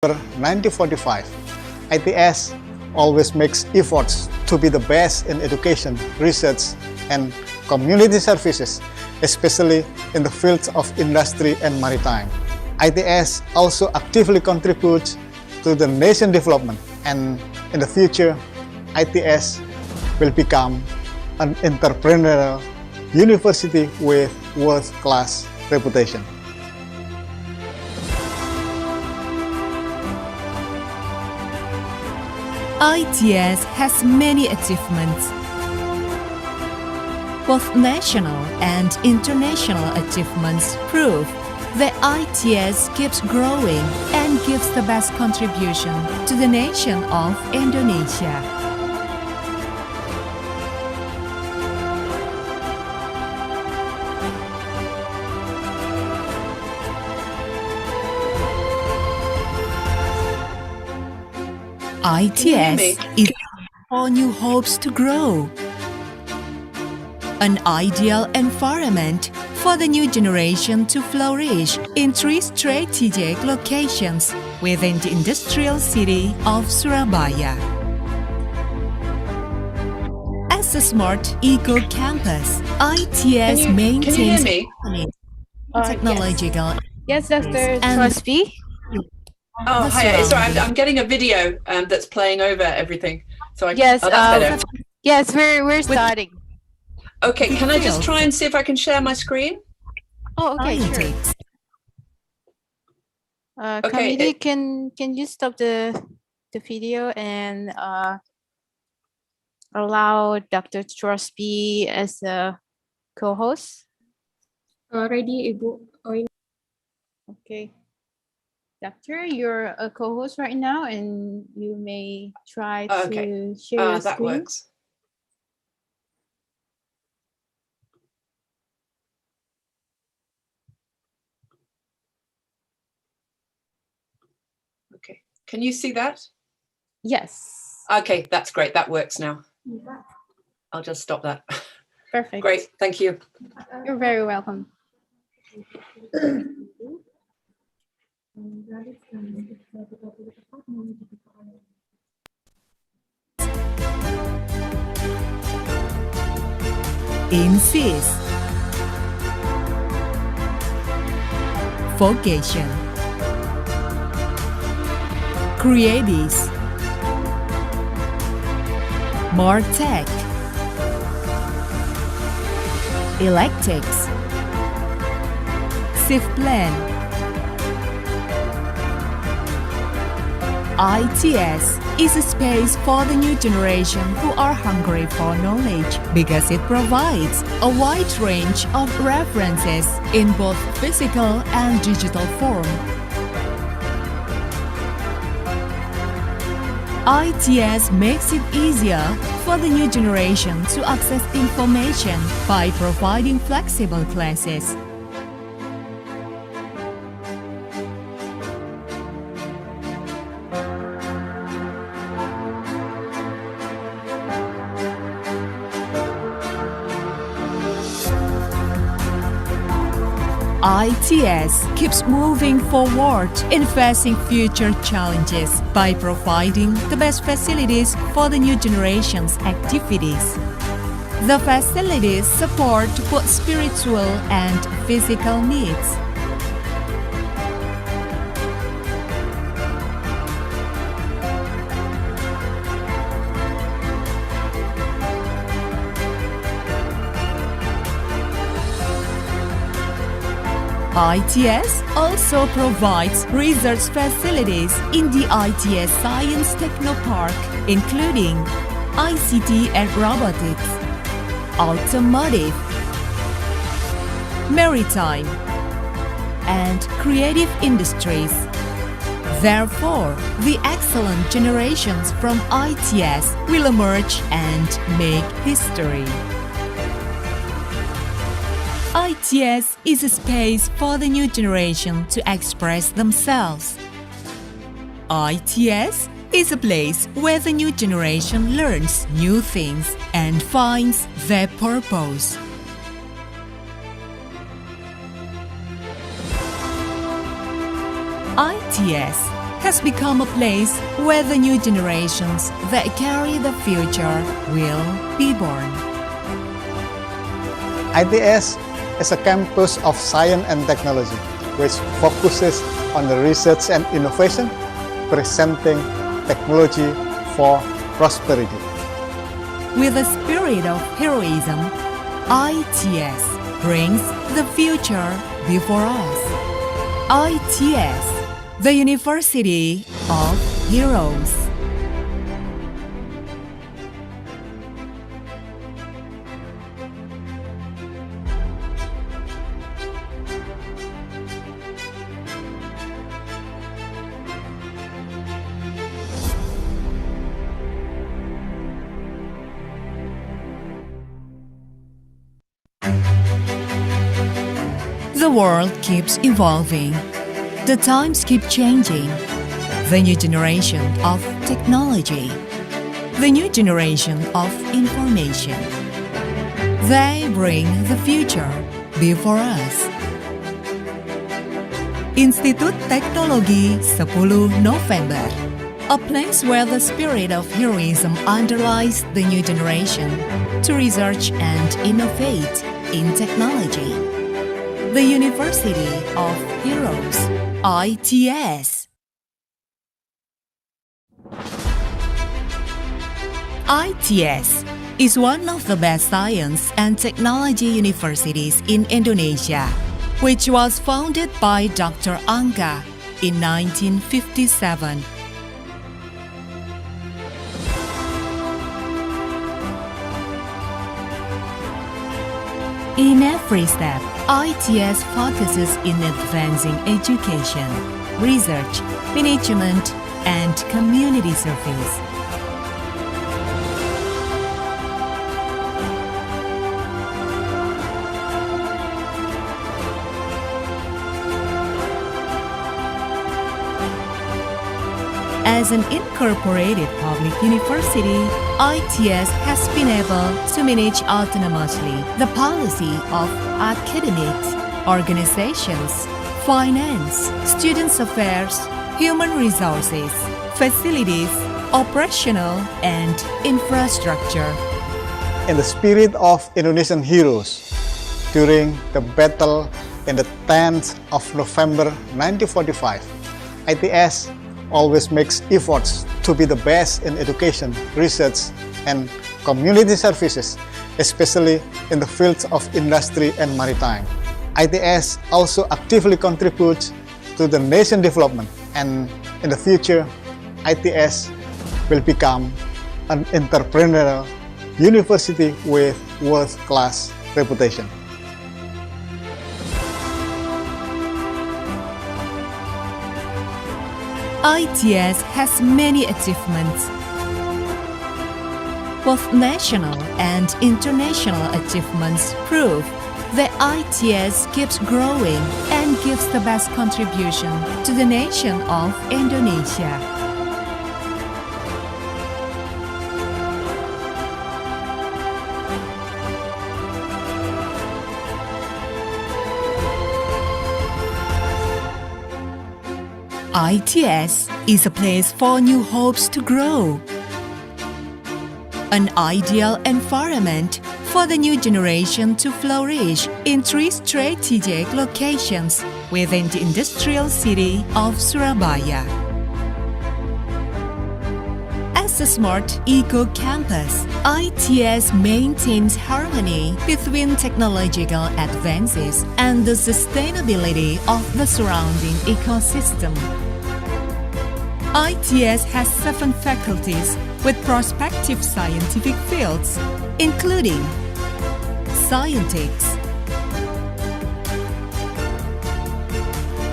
1945, ITS always makes efforts to be the best in education, research, and community services, especially in the fields of industry and maritime. ITS also actively contributes to the nation development, and in the future, ITS will become an entrepreneurial university with world-class reputation. ITS has many achievements. Both national and international achievements prove that ITS keeps growing and gives the best contribution to the nation of Indonesia. ITS is for new hopes to grow. An ideal environment for the new generation to flourish in 3 strategic locations within the industrial city of Surabaya. As a smart eco-campus, ITS maintains technological Yes, Dr. and Gillespie. Oh, hi. Sorry, I'm getting a video that's playing over everything. So Yes, oh, that's better. yes, we're starting. Okay, can I just try and see if I can share my screen? Oh, okay, sure. Okay, Kamini, can you stop the video and allow Dr. Gillespie as a co-host? Ready, Ibu. Okay. Doctor, you're a co-host right now, and you may try to share your that screen. works. Okay, can you see that? Yes. Okay, that's great. That works now. I'll just stop that. Perfect. Great, thank you. You're very welcome. Insist. Vocation. Creatives. More tech. Electrics. Shift plan. ITS is a space for the new generation who are hungry for knowledge because it provides a wide range of references in both physical and digital form. ITS makes it easier for the new generation to access information by providing flexible classes. ITS keeps moving forward in facing future challenges by providing the best facilities for the new generation's activities. The facilities support both spiritual and physical needs. ITS also provides research facilities in the ITS Science Technopark, including ICT and robotics, automotive, maritime, and creative industries. Therefore, the excellent generations from ITS will emerge and make history. ITS is a space for the new generation to express themselves. ITS is a place where the new generation learns new things and finds their purpose. ITS has become a place where the new generations that carry the future will be born. ITS is a campus of science and technology, which focuses on the research and innovation, presenting technology for prosperity. With a spirit of heroism, ITS brings the future before us. ITS, the University of Heroes. The world keeps evolving. The times keep changing. The new generation of technology. The new generation of information. They bring the future before us. Institut Teknologi 10 November, a place where the spirit of heroism underlies the new generation to research and innovate in technology. The University of Heroes, ITS. ITS is one of the best science and technology universities in Indonesia, which was founded by Dr. Angga in 1957. In every step, ITS focuses in advancing education, research, management, and community service. As an incorporated public university, ITS has been able to manage autonomously the policy of academics, organizations, finance, students' affairs, human resources, facilities, operational, and infrastructure. In the spirit of Indonesian heroes, during the battle in the 10th of November 1945, ITS always makes efforts to be the best in education, research, and community services, especially in the fields of industry and maritime. ITS also actively contributes to the nation development, and in the future, ITS will become an entrepreneurial university with world-class reputation. ITS has many achievements. Both national and international achievements prove that ITS keeps growing and gives the best contribution to the nation of Indonesia. ITS is a place for new hopes to grow. An ideal environment for the new generation to flourish in 3 strategic locations within the industrial city of Surabaya. As a smart eco-campus, ITS maintains harmony between technological advances and the sustainability of the surrounding ecosystem. ITS has 7 faculties with prospective scientific fields, including Scientics,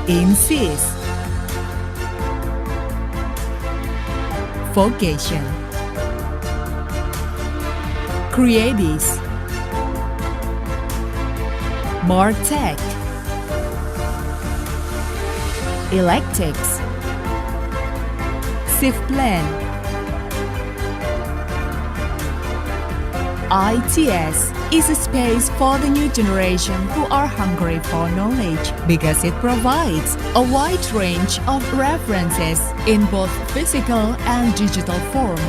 INSIS, Vocation, Creatis, Martech, Electics, Plan. ITS is a space for the new generation who are hungry for knowledge because it provides a wide range of references in both physical and digital form.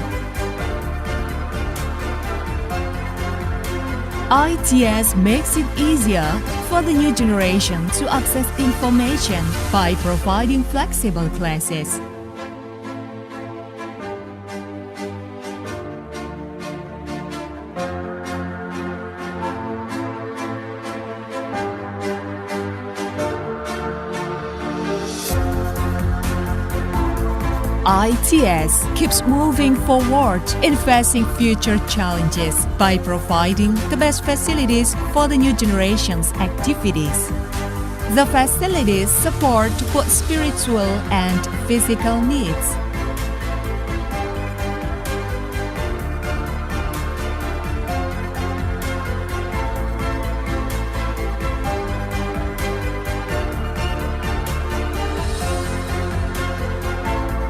ITS makes it easier for the new generation to access information by providing flexible classes. ITS keeps moving forward in facing future challenges by providing the best facilities for the new generation's activities. The facilities support both spiritual and physical needs.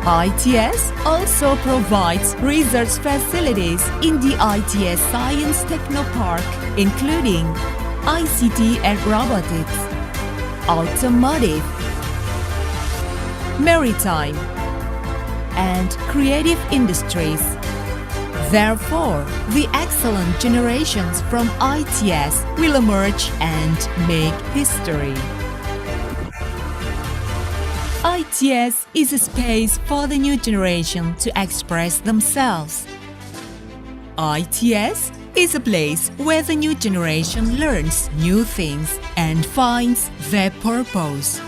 ITS also provides research facilities in the ITS Science Technopark, including ICT and robotics, automotive, maritime, and creative industries. Therefore, the excellent generations from ITS will emerge and make history. ITS is a space for the new generation to express themselves. ITS is a place where the new generation learns new things and finds their purpose.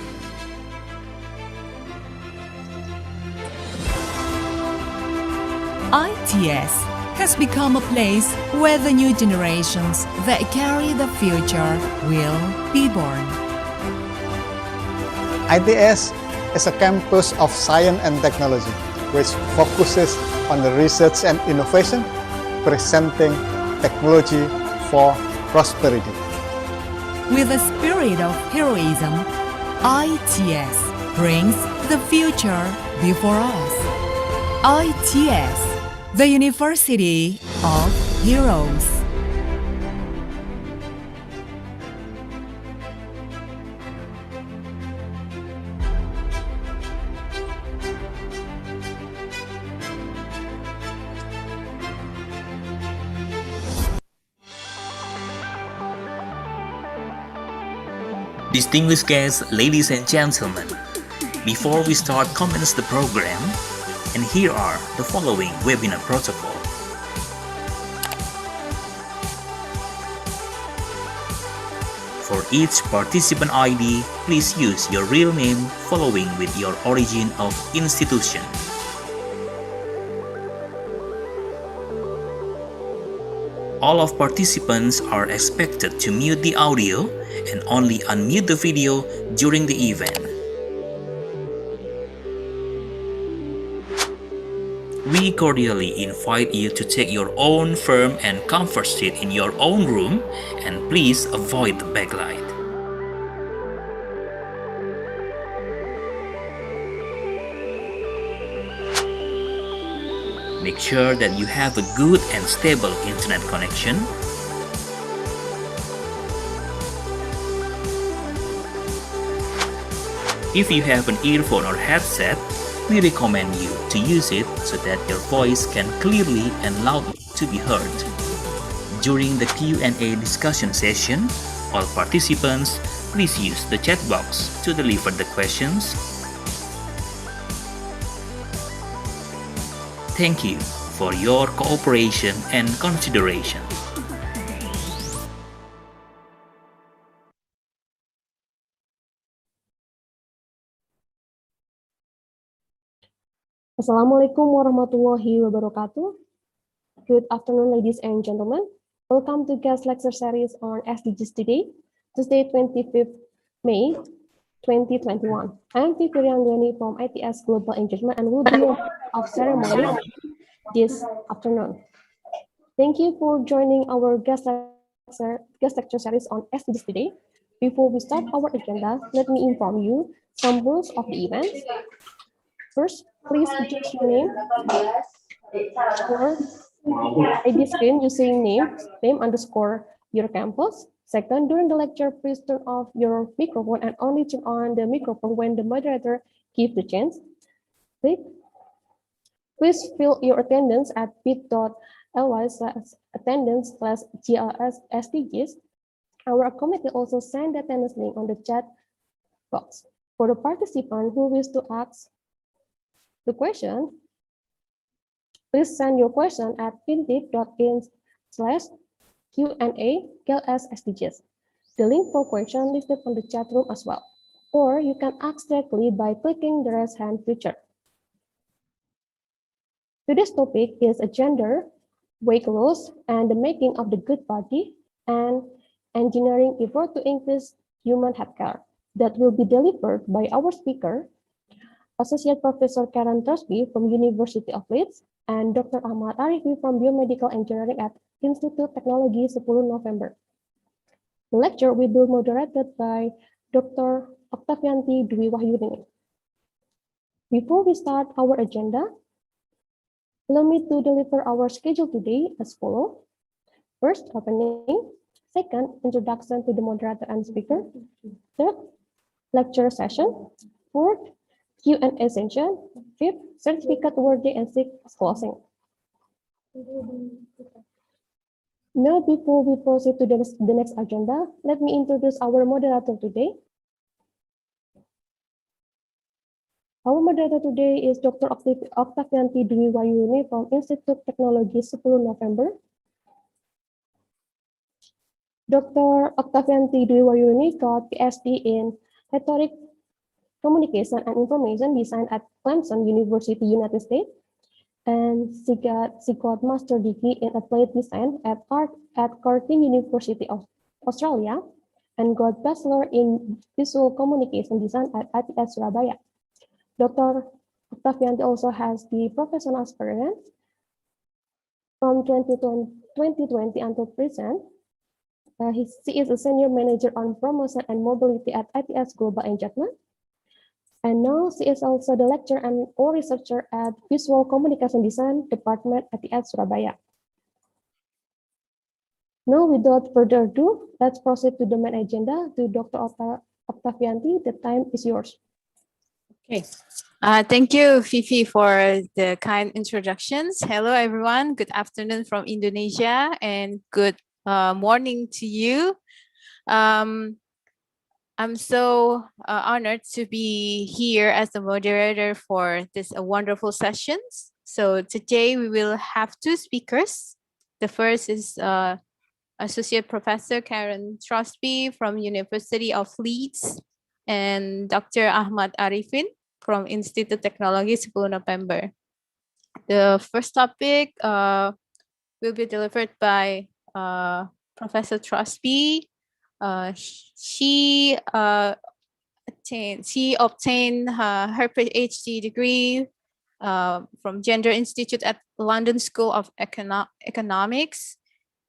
ITS has become a place where the new generations that carry the future will be born. ITS is a campus of science and technology, which focuses on the research and innovation, presenting technology for prosperity. With a spirit of heroism, ITS brings the future before us. ITS, the University of Heroes. Distinguished guests, ladies and gentlemen, before we start commence the program, and here are the following webinar protocol. For each participant ID, please use your real name following with your origin of institution. All of participants are expected to mute the audio and only unmute the video during the event. We cordially invite you to take your own firm and comfort seat in your own room, and please avoid the backlight. Make sure that you have a good and stable internet connection. If you have an earphone or headset, we recommend you to use it so that your voice can clearly and loudly to be heard. During the Q&A discussion session, all participants, please use the chat box to deliver the questions. Thank you for your cooperation and consideration. Assalamualaikum warahmatullahi wabarakatuh. Good afternoon, ladies and gentlemen. Welcome to guest lecture series on SDGs today, Tuesday, 25th May 2021. I'm Vivi Rianggani from ITS Global Engagement and will be of ceremony this afternoon. Thank you for joining our guest lecture series on SDGs today. Before we start our agenda, let me inform you some rules of the event. First, please introduce your name or ID screen using name_, your campus. Second, during the lecture, please turn off your microphone and only turn on the microphone when the moderator gives the chance. Third, please fill your attendance at bit.ly/attendance/GLS SDGs. Our committee also sent the attendance link on the chat box. For the participant who wish to ask the question, please send your question at pintip.in/Q&A GLS SDGs. The link for question listed on the chat room as well. Or you can ask directly by clicking the raise hand feature. Today's topic is gender, weight loss, and the making of the good body, and engineering effort to increase human healthcare. That will be delivered by our speaker, Associate Professor Karen Trusby from University of Leeds, and Dr. Ahmad Arifi from Biomedical Engineering at Institute Technology 10 November. The lecture will be moderated by Dr. Oktavianti Dwi Wahyuni. Before we start our agenda, allow me to deliver our schedule today as follows. First, opening. Second, introduction to the moderator and speaker. Third, lecture session. Fourth, Q&A session. Fifth, certificate awarding, and sixth, closing. Now, before we proceed to the next agenda, let me introduce our moderator today. Our moderator today is Dr. Oktavianti Dwi Wahyuni from Institute Technology 10 November. Dr. Oktavianti Dwi Wahyuni got PhD in Rhetoric, Communication, and Information Design at Clemson University, United States, and she got master degree in Applied Design at Curtin University of Australia, and got bachelor in Visual Communication Design at ITS Surabaya. Dr. Oktavianti also has the professional experience from 2020 until present. She is a senior manager on promotion and mobility at ITS Global Engagement. And now she is also the lecturer and or researcher at Visual Communication Design Department at ITS Surabaya. Now, without further ado, let's proceed to the main agenda. To Dr. Oktavianti, the time is yours. Okay. Thank you, Fifi, for the kind introductions. Hello, everyone. Good afternoon from Indonesia, and good morning to you. I'm so honored to be here as the moderator for this wonderful sessions. So today we will have two speakers. The first is Associate Professor Karen Trusby from University of Leeds, and Dr. Ahmad Arifin from Institute Technology 10 November. The first topic will be delivered by Professor Trusby. She obtained her PhD degree from Gender Institute at London School of Economics,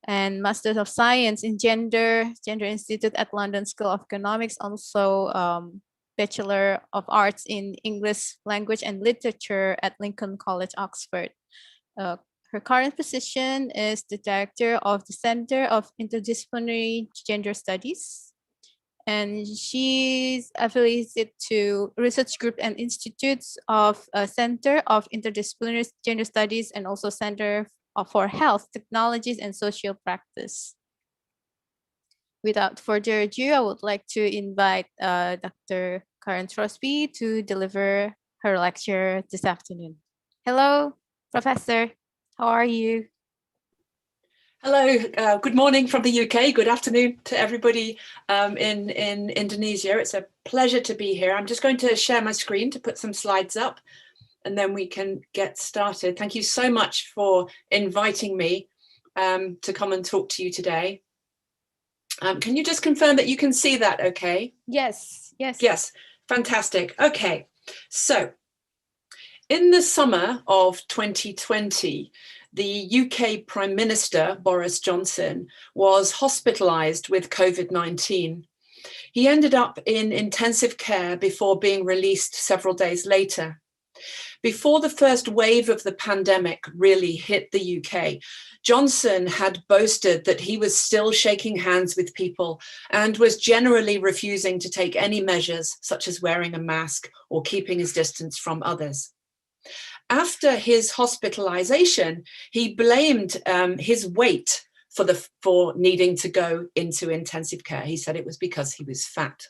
and Master of Science in Gender Institute at London School of Economics, also Bachelor of Arts in English Language and Literature at Lincoln College, Oxford. Her current position is the Director of the Center of Interdisciplinary Gender Studies, and she's affiliated to research group and institutes of Center of Interdisciplinary Gender Studies and also Center for Health, Technologies, and Social Practice. Without further ado, I would like to invite Dr. Karen Trusby to deliver her lecture this afternoon. Hello, Professor. How are you? Hello, good morning from the UK. Good afternoon to everybody in Indonesia. It's a pleasure to be here. I'm just going to share my screen to put some slides up, and then we can get started. Thank you so much for inviting me to come and talk to you today. Can you just confirm that you can see that okay? Yes, yes. Yes, fantastic. Okay, so in the summer of 2020, the UK Prime Minister, Boris Johnson, was hospitalised with COVID-19. He ended up in intensive care before being released several days later. Before the first wave of the pandemic really hit the UK, Johnson had boasted that he was still shaking hands with people and was generally refusing to take any measures such as wearing a mask or keeping his distance from others. After his hospitalization, he blamed his weight for needing to go into intensive care. He said it was because he was fat.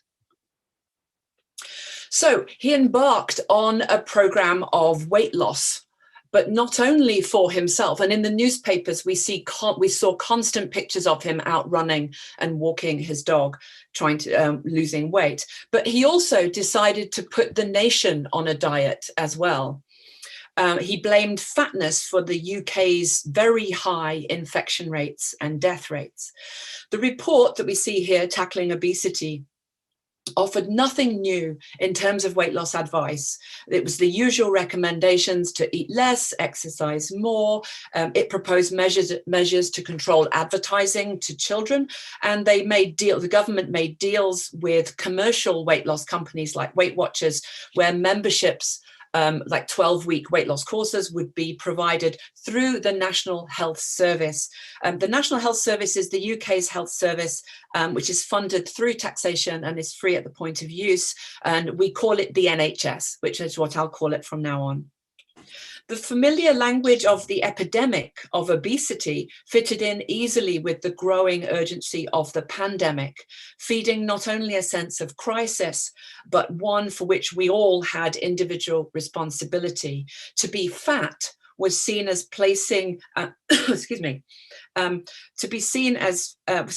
So he embarked on a program of weight loss, but not only for himself. And in the newspapers, we saw constant pictures of him out running and walking his dog, trying to losing weight. But he also decided to put the nation on a diet as well. He blamed fatness for the UK's very high infection rates and death rates. The report that we see here, Tackling Obesity, offered nothing new in terms of weight loss advice. It was the usual recommendations to eat less, exercise more. It proposed measures to control advertising to children, and the government made deals with commercial weight loss companies like Weight Watchers, where memberships like 12-week weight loss courses would be provided through the National Health Service. The National Health Service is the UK's health service, which is funded through taxation and is free at the point of use. And we call it the NHS, which is what I'll call it from now on. The familiar language of the epidemic of obesity fitted in easily with the growing urgency of the pandemic, feeding not only a sense of crisis, but one for which we all had individual responsibility. To be fat was seen as placing, so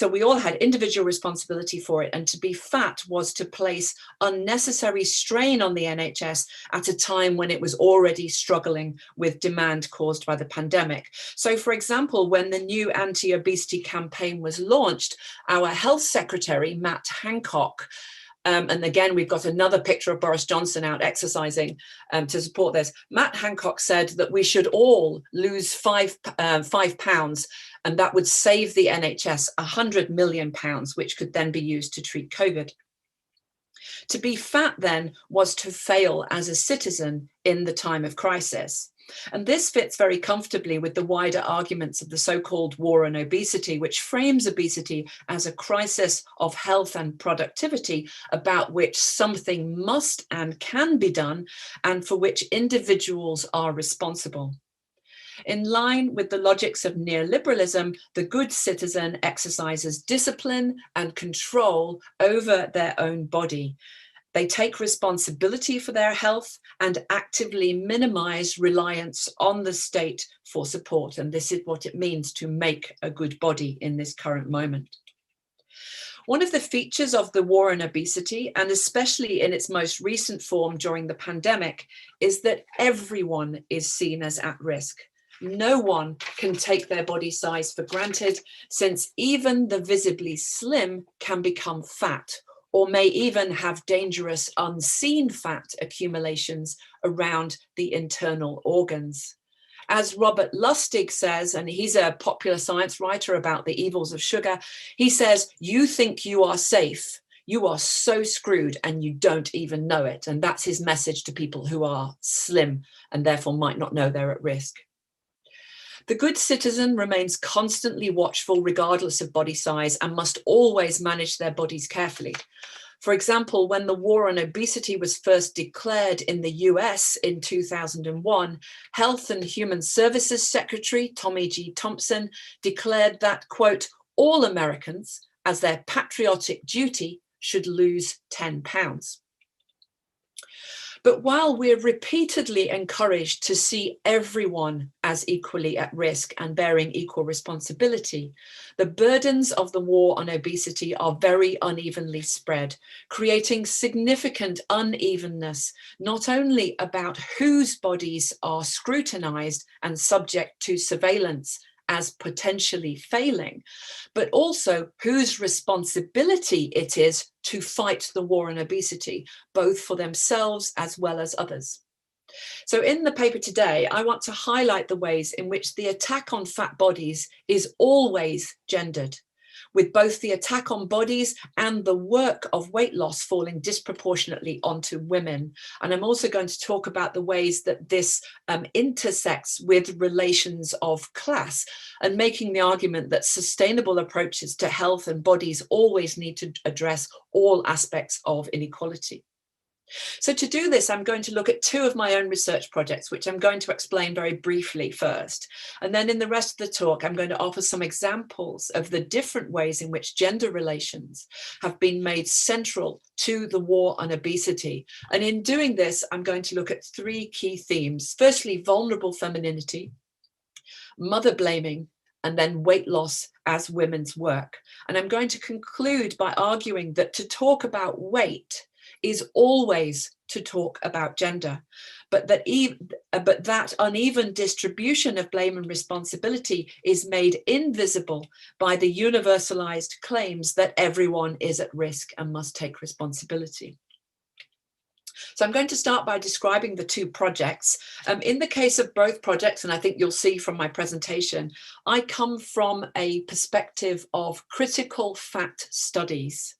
we all had individual responsibility for it, and to be fat was to place unnecessary strain on the NHS at a time when it was already struggling with demand caused by the pandemic. So, for example, when the new anti-obesity campaign was launched, our health secretary, Matt Hancock, and again, we've got another picture of Boris Johnson out exercising to support this. Matt Hancock said that we should all lose five pounds, and that would save the NHS £100 million, which could then be used to treat COVID. To be fat then was to fail as a citizen in the time of crisis. And this fits very comfortably with the wider arguments of the so-called war on obesity, which frames obesity as a crisis of health and productivity about which something must and can be done, and for which individuals are responsible. In line with the logics of neoliberalism, the good citizen exercises discipline and control over their own body. They take responsibility for their health and actively minimize reliance on the state for support. And this is what it means to make a good body in this current moment. One of the features of the war on obesity, and especially in its most recent form during the pandemic, is that everyone is seen as at risk. No one can take their body size for granted, since even the visibly slim can become fat, or may even have dangerous unseen fat accumulations around the internal organs. As Robert Lustig says, and he's a popular science writer about the evils of sugar, he says, "You think you are safe, you are so screwed and you don't even know it." And that's his message to people who are slim and therefore might not know they're at risk. The good citizen remains constantly watchful regardless of body size and must always manage their bodies carefully. For example, when the war on obesity was first declared in the US in 2001, Health and Human Services Secretary Tommy G. Thompson declared that, quote, all Americans, as their patriotic duty, should lose 10 pounds. But while we're repeatedly encouraged to see everyone as equally at risk and bearing equal responsibility, the burdens of the war on obesity are very unevenly spread, creating significant unevenness, not only about whose bodies are scrutinized and subject to surveillance as potentially failing, but also whose responsibility it is to fight the war on obesity, both for themselves as well as others. So in the paper today, I want to highlight the ways in which the attack on fat bodies is always gendered. with both the attack on bodies and the work of weight loss falling disproportionately onto women. And I'm also going to talk about the ways that this intersects with relations of class, and making the argument that sustainable approaches to health and bodies always need to address all aspects of inequality. So to do this, I'm going to look at two of my own research projects, which I'm going to explain very briefly first. And then in the rest of the talk, I'm going to offer some examples of the different ways in which gender relations have been made central to the war on obesity. And in doing this, I'm going to look at three key themes. Firstly, vulnerable femininity, mother blaming, and then weight loss as women's work. And I'm going to conclude by arguing that to talk about weight is always to talk about gender, but that uneven distribution of blame and responsibility is made invisible by the universalized claims that everyone is at risk and must take responsibility. So I'm going to start by describing the two projects. In the case of both projects, and I think you'll see from my presentation, I come from a perspective of critical fact studies.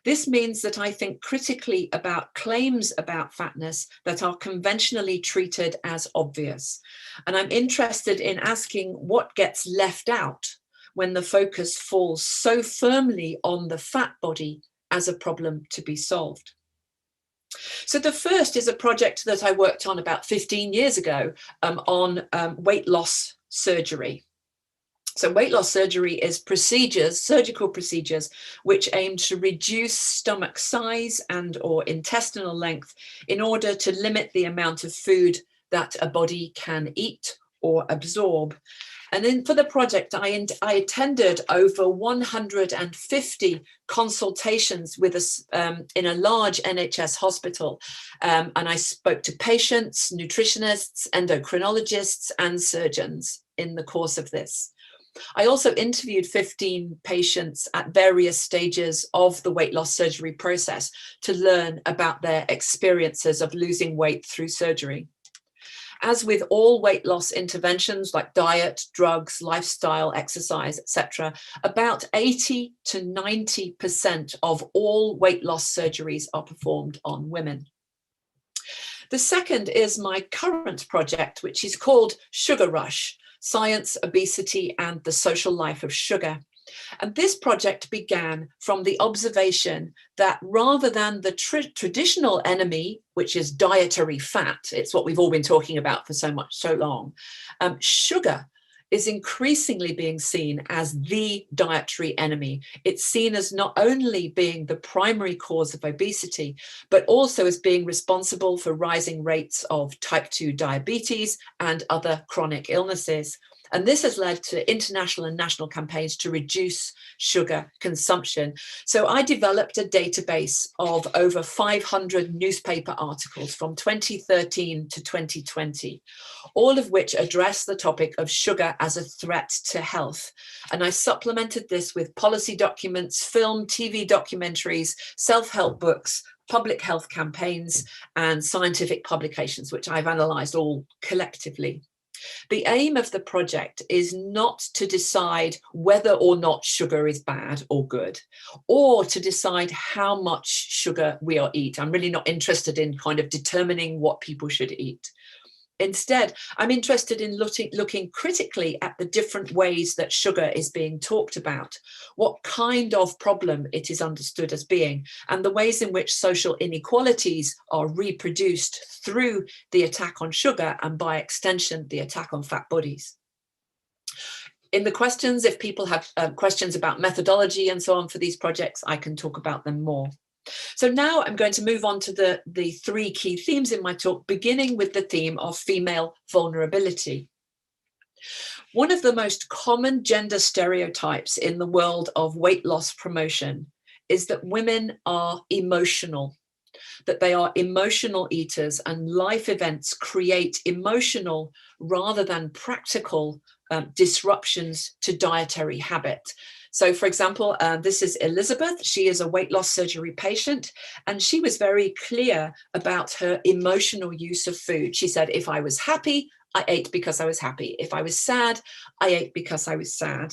This means that I think critically about claims about fatness that are conventionally treated as obvious. And I'm interested in asking what gets left out when the focus falls so firmly on the fat body as a problem to be solved. So the first is a project that I worked on about 15 years ago on weight loss surgery. So weight loss surgery is procedures, surgical procedures, which aim to reduce stomach size and or intestinal length in order to limit the amount of food that a body can eat or absorb. And then for the project, I attended over 150 consultations with us in a large NHS hospital. And I spoke to patients, nutritionists, endocrinologists, and surgeons in the course of this. I also interviewed 15 patients at various stages of the weight loss surgery process to learn about their experiences of losing weight through surgery. As with all weight loss interventions like diet, drugs, lifestyle, exercise, etc., about 80 to 90% of all weight loss surgeries are performed on women. The second is my current project, which is called Sugar Rush: Science, Obesity, and the Social Life of Sugar. And this project began from the observation that rather than the traditional enemy, which is dietary fat, it's what we've all been talking about for so long, sugar is increasingly being seen as the dietary enemy. It's seen as not only being the primary cause of obesity, but also as being responsible for rising rates of type 2 diabetes and other chronic illnesses. And this has led to international and national campaigns to reduce sugar consumption. So I developed a database of over 500 newspaper articles from 2013 to 2020, all of which address the topic of sugar as a threat to health. And I supplemented this with policy documents, film, TV documentaries, self-help books, public health campaigns, and scientific publications, which I've analysed all collectively. The aim of the project is not to decide whether or not sugar is bad or good, or to decide how much sugar we all eat. I'm really not interested in kind of determining what people should eat. Instead, I'm interested in looking critically at the different ways that sugar is being talked about, what kind of problem it is understood as being, and the ways in which social inequalities are reproduced through the attack on sugar and, by extension, the attack on fat bodies. In the questions, if people have questions about methodology and so on for these projects, I can talk about them more. So now I'm going to move on to the three key themes in my talk, beginning with the theme of female vulnerability. One of the most common gender stereotypes in the world of weight loss promotion is that women are emotional, that they are emotional eaters, and life events create emotional rather than practical disruptions to dietary habit. So, for example, this is Elizabeth. She is a weight loss surgery patient, and she was very clear about her emotional use of food. She said, if I was happy, I ate because I was happy. If I was sad, I ate because I was sad.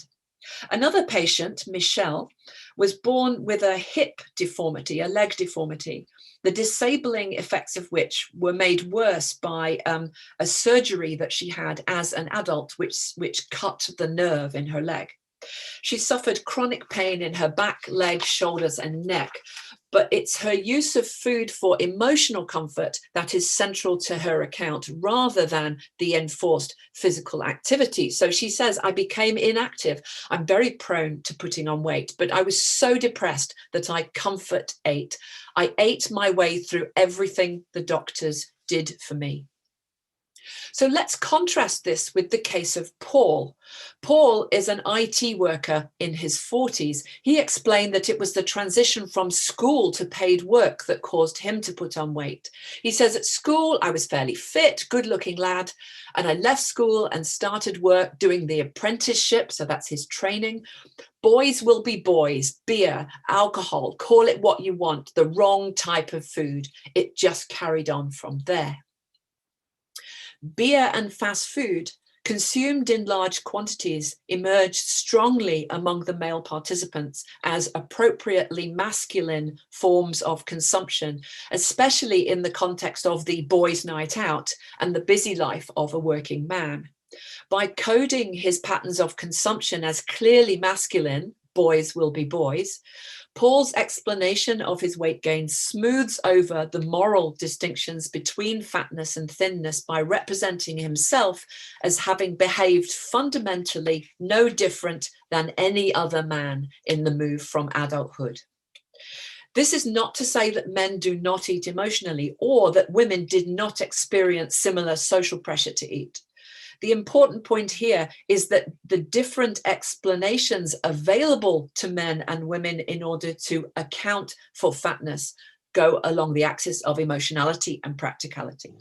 Another patient, Michelle, was born with a hip deformity, a leg deformity, the disabling effects of which were made worse by a surgery that she had as an adult, which cut the nerve in her leg. She suffered chronic pain in her back, legs, shoulders, and neck, but it's her use of food for emotional comfort that is central to her account rather than the enforced physical activity. So she says, I became inactive. I'm very prone to putting on weight, but I was so depressed that I comfort ate. I ate my way through everything the doctors did for me. So let's contrast this with the case of Paul. Paul is an IT worker in his 40s. He explained that it was the transition from school to paid work that caused him to put on weight. He says, at school, I was fairly fit, good-looking lad, and I left school and started work doing the apprenticeship, so that's his training. Boys will be boys, beer, alcohol, call it what you want, the wrong type of food. It just carried on from there. Beer and fast food, consumed in large quantities, emerged strongly among the male participants as appropriately masculine forms of consumption, especially in the context of the boys' night out and the busy life of a working man. By coding his patterns of consumption as clearly masculine, boys will be boys, Paul's explanation of his weight gain smooths over the moral distinctions between fatness and thinness by representing himself as having behaved fundamentally no different than any other man in the move from adulthood. This is not to say that men do not eat emotionally or that women did not experience similar social pressure to eat. The important point here is that the different explanations available to men and women in order to account for fatness go along the axis of emotionality and practicality.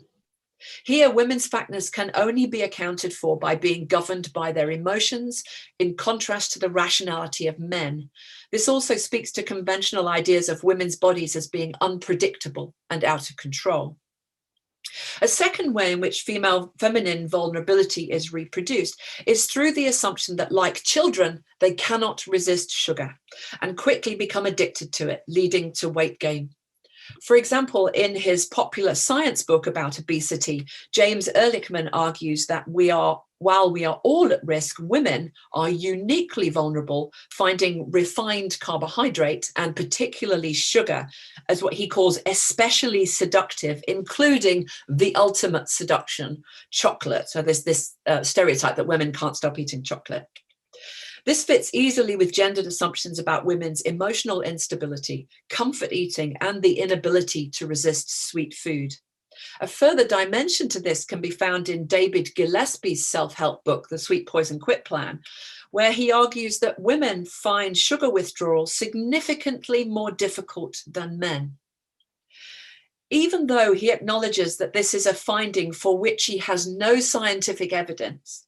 Here, women's fatness can only be accounted for by being governed by their emotions, in contrast to the rationality of men. This also speaks to conventional ideas of women's bodies as being unpredictable and out of control. A second way in which feminine vulnerability is reproduced is through the assumption that, like children, they cannot resist sugar and quickly become addicted to it, leading to weight gain. For example, in his popular science book about obesity, James Ehrlichman argues that while we are all at risk, women are uniquely vulnerable, finding refined carbohydrate and particularly sugar as what he calls especially seductive, including the ultimate seduction, chocolate. So there's this stereotype that women can't stop eating chocolate. This fits easily with gendered assumptions about women's emotional instability, comfort eating, and the inability to resist sweet food. A further dimension to this can be found in David Gillespie's self-help book, The Sweet Poison Quit Plan, where he argues that women find sugar withdrawal significantly more difficult than men. Even though he acknowledges that this is a finding for which he has no scientific evidence,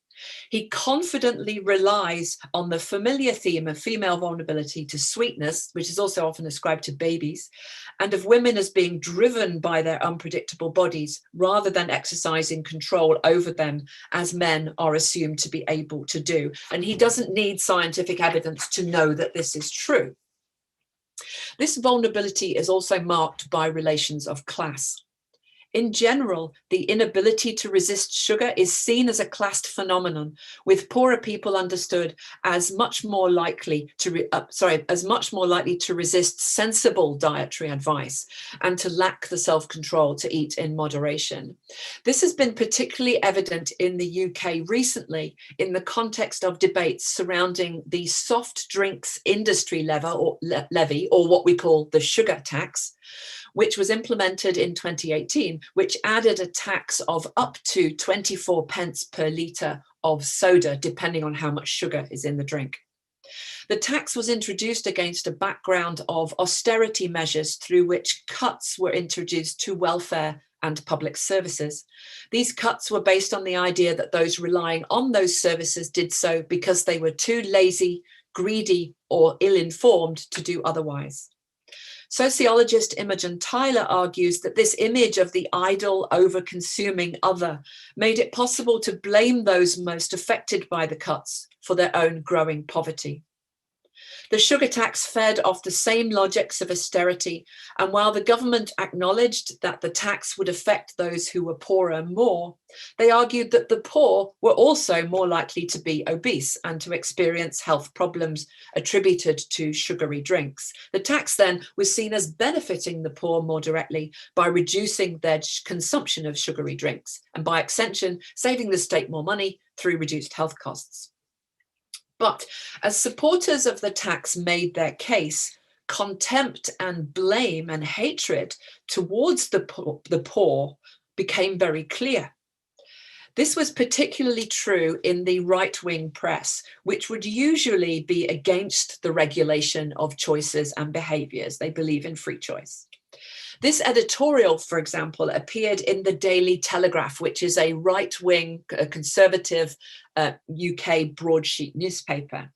he confidently relies on the familiar theme of female vulnerability to sweetness, which is also often ascribed to babies, and of women as being driven by their unpredictable bodies rather than exercising control over them as men are assumed to be able to do. And he doesn't need scientific evidence to know that this is true. This vulnerability is also marked by relations of class. In general, the inability to resist sugar is seen as a classed phenomenon, with poorer people understood as much more likely to resist sensible dietary advice and to lack the self-control to eat in moderation. This has been particularly evident in the UK recently in the context of debates surrounding the soft drinks industry levy, or what we call the sugar tax, which was implemented in 2018, which added a tax of up to 24 pence per litre of soda, depending on how much sugar is in the drink. The tax was introduced against a background of austerity measures through which cuts were introduced to welfare and public services. These cuts were based on the idea that those relying on those services did so because they were too lazy, greedy, or ill-informed to do otherwise. Sociologist Imogen Tyler argues that this image of the idle, over-consuming other made it possible to blame those most affected by the cuts for their own growing poverty. The sugar tax fed off the same logics of austerity, and while the government acknowledged that the tax would affect those who were poorer more, they argued that the poor were also more likely to be obese and to experience health problems attributed to sugary drinks. The tax then was seen as benefiting the poor more directly by reducing their consumption of sugary drinks, and by extension, saving the state more money through reduced health costs. But as supporters of the tax made their case, contempt and blame and hatred towards the poor became very clear. This was particularly true in the right-wing press, which would usually be against the regulation of choices and behaviours. They believe in free choice. This editorial, for example, appeared in the Daily Telegraph, which is a right-wing, conservative UK broadsheet newspaper.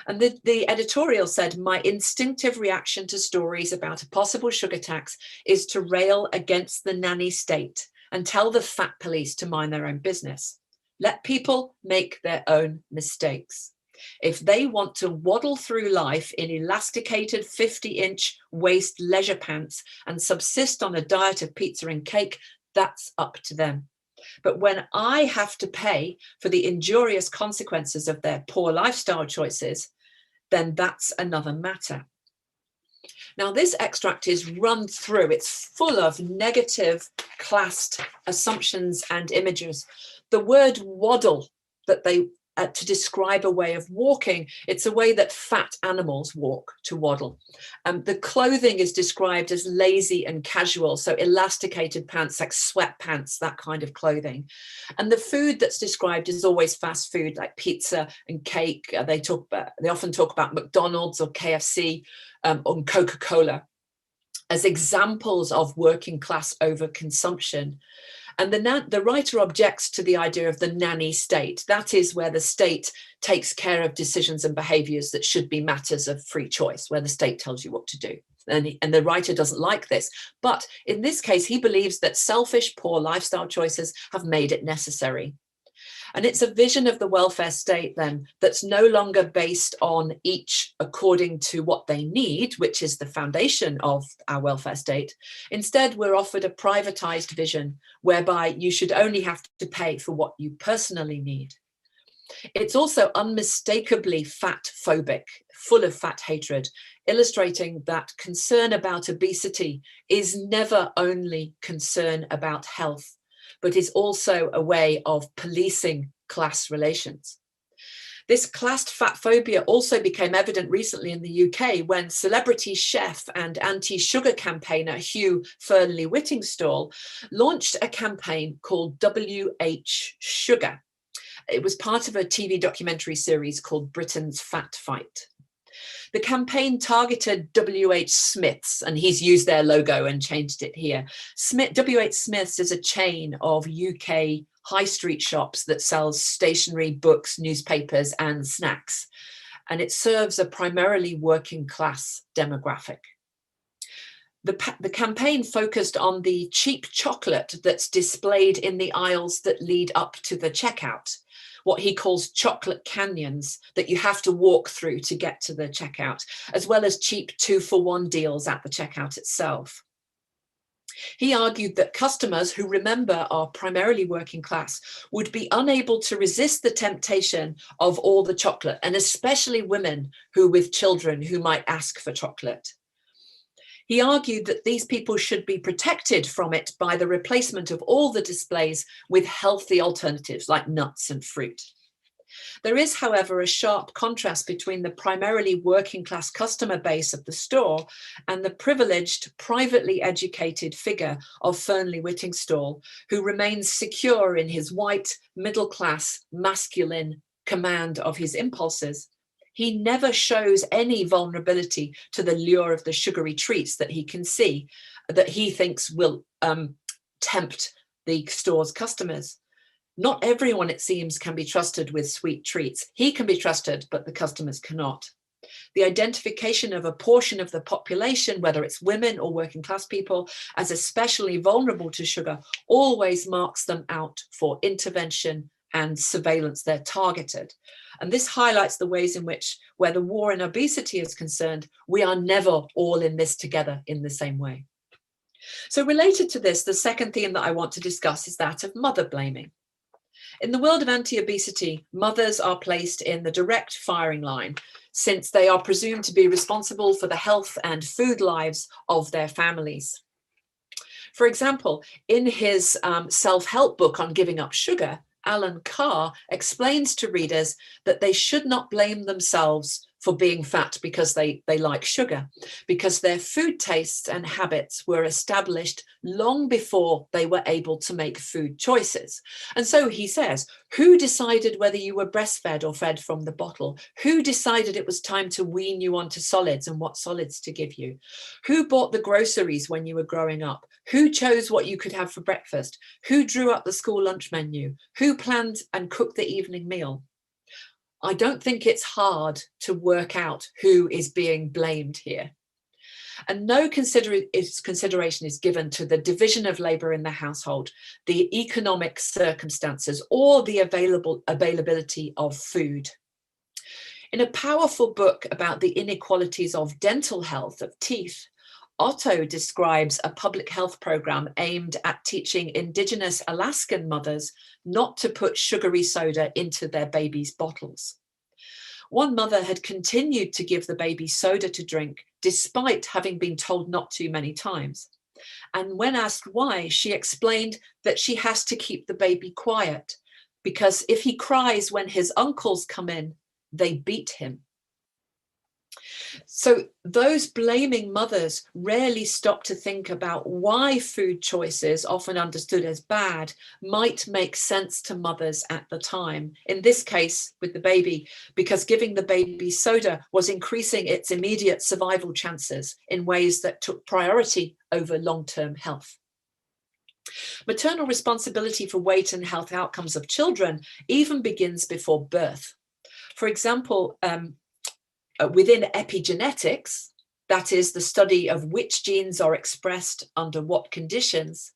And the editorial said, "My instinctive reaction to stories about a possible sugar tax is to rail against the nanny state and tell the fat police to mind their own business. Let people make their own mistakes. If they want to waddle through life in elasticated 50-inch waist leisure pants and subsist on a diet of pizza and cake, that's up to them. But when I have to pay for the injurious consequences of their poor lifestyle choices, then that's another matter." Now, this extract is run through. It's full of negative classed assumptions and images. The word waddle that they to describe a way of walking. It's a way that fat animals walk, to waddle. The clothing is described as lazy and casual, so elasticated pants like sweatpants, that kind of clothing. And the food that's described is always fast food like pizza and cake. They often talk about McDonald's or KFC or Coca-Cola as examples of working class overconsumption. And the writer objects to the idea of the nanny state. That is where the state takes care of decisions and behaviours that should be matters of free choice, where the state tells you what to do. And the writer doesn't like this. But in this case, he believes that selfish, poor lifestyle choices have made it necessary. And it's a vision of the welfare state then that's no longer based on each according to what they need, which is the foundation of our welfare state. Instead, we're offered a privatized vision whereby you should only have to pay for what you personally need. It's also unmistakably fat-phobic, full of fat hatred, illustrating that concern about obesity is never only concern about health, but is also a way of policing class relations. This classed fat phobia also became evident recently in the UK when celebrity chef and anti-sugar campaigner Hugh Fearnley-Whittingstall launched a campaign called WH Sugar. It was part of a TV documentary series called Britain's Fat Fight. The campaign targeted WH Smith's, and he's used their logo and changed it here. WH Smith's is a chain of UK high street shops that sells stationery, books, newspapers, and snacks. And it serves a primarily working class demographic. The campaign focused on the cheap chocolate that's displayed in the aisles that lead up to the checkout, what he calls chocolate canyons that you have to walk through to get to the checkout, as well as cheap 2-for-1 deals at the checkout itself. He argued that customers who, remember, are primarily working class would be unable to resist the temptation of all the chocolate, and especially women who with children who might ask for chocolate. He argued that these people should be protected from it by the replacement of all the displays with healthy alternatives like nuts and fruit. There is, however, a sharp contrast between the primarily working class customer base of the store and the privileged, privately educated figure of Fearnley-Whittingstall, who remains secure in his white, middle class, masculine command of his impulses. He never shows any vulnerability to the lure of the sugary treats that he can see, that he thinks will tempt the store's customers. Not everyone, it seems, can be trusted with sweet treats. He can be trusted, but the customers cannot. The identification of a portion of the population, whether it's women or working class people, as especially vulnerable to sugar, always marks them out for intervention and surveillance. They're targeted. And this highlights the ways in which, where the war in obesity is concerned, we are never all in this together in the same way. So related to this, the second theme that I want to discuss is that of mother blaming. In the world of anti-obesity, mothers are placed in the direct firing line, since they are presumed to be responsible for the health and food lives of their families. For example, in his self-help book on giving up sugar, Alan Carr explains to readers that they should not blame themselves for being fat because they like sugar, because their food tastes and habits were established long before they were able to make food choices. And so he says, who decided whether you were breastfed or fed from the bottle? Who decided it was time to wean you onto solids and what solids to give you? Who bought the groceries when you were growing up? Who chose what you could have for breakfast? Who drew up the school lunch menu? Who planned and cooked the evening meal? I don't think it's hard to work out who is being blamed here. And no consideration is given to the division of labour in the household, the economic circumstances, or the availability of food. In a powerful book about the inequalities of dental health of teeth, Otto describes a public health program aimed at teaching Indigenous Alaskan mothers not to put sugary soda into their babies' bottles. One mother had continued to give the baby soda to drink, despite having been told not to many times. And when asked why, she explained that she has to keep the baby quiet, because if he cries when his uncles come in, they beat him. So those blaming mothers rarely stop to think about why food choices, often understood as bad, might make sense to mothers at the time. In this case, with the baby, because giving the baby soda was increasing its immediate survival chances in ways that took priority over long-term health. Maternal responsibility for weight and health outcomes of children even begins before birth. For example, within epigenetics, that is the study of which genes are expressed under what conditions,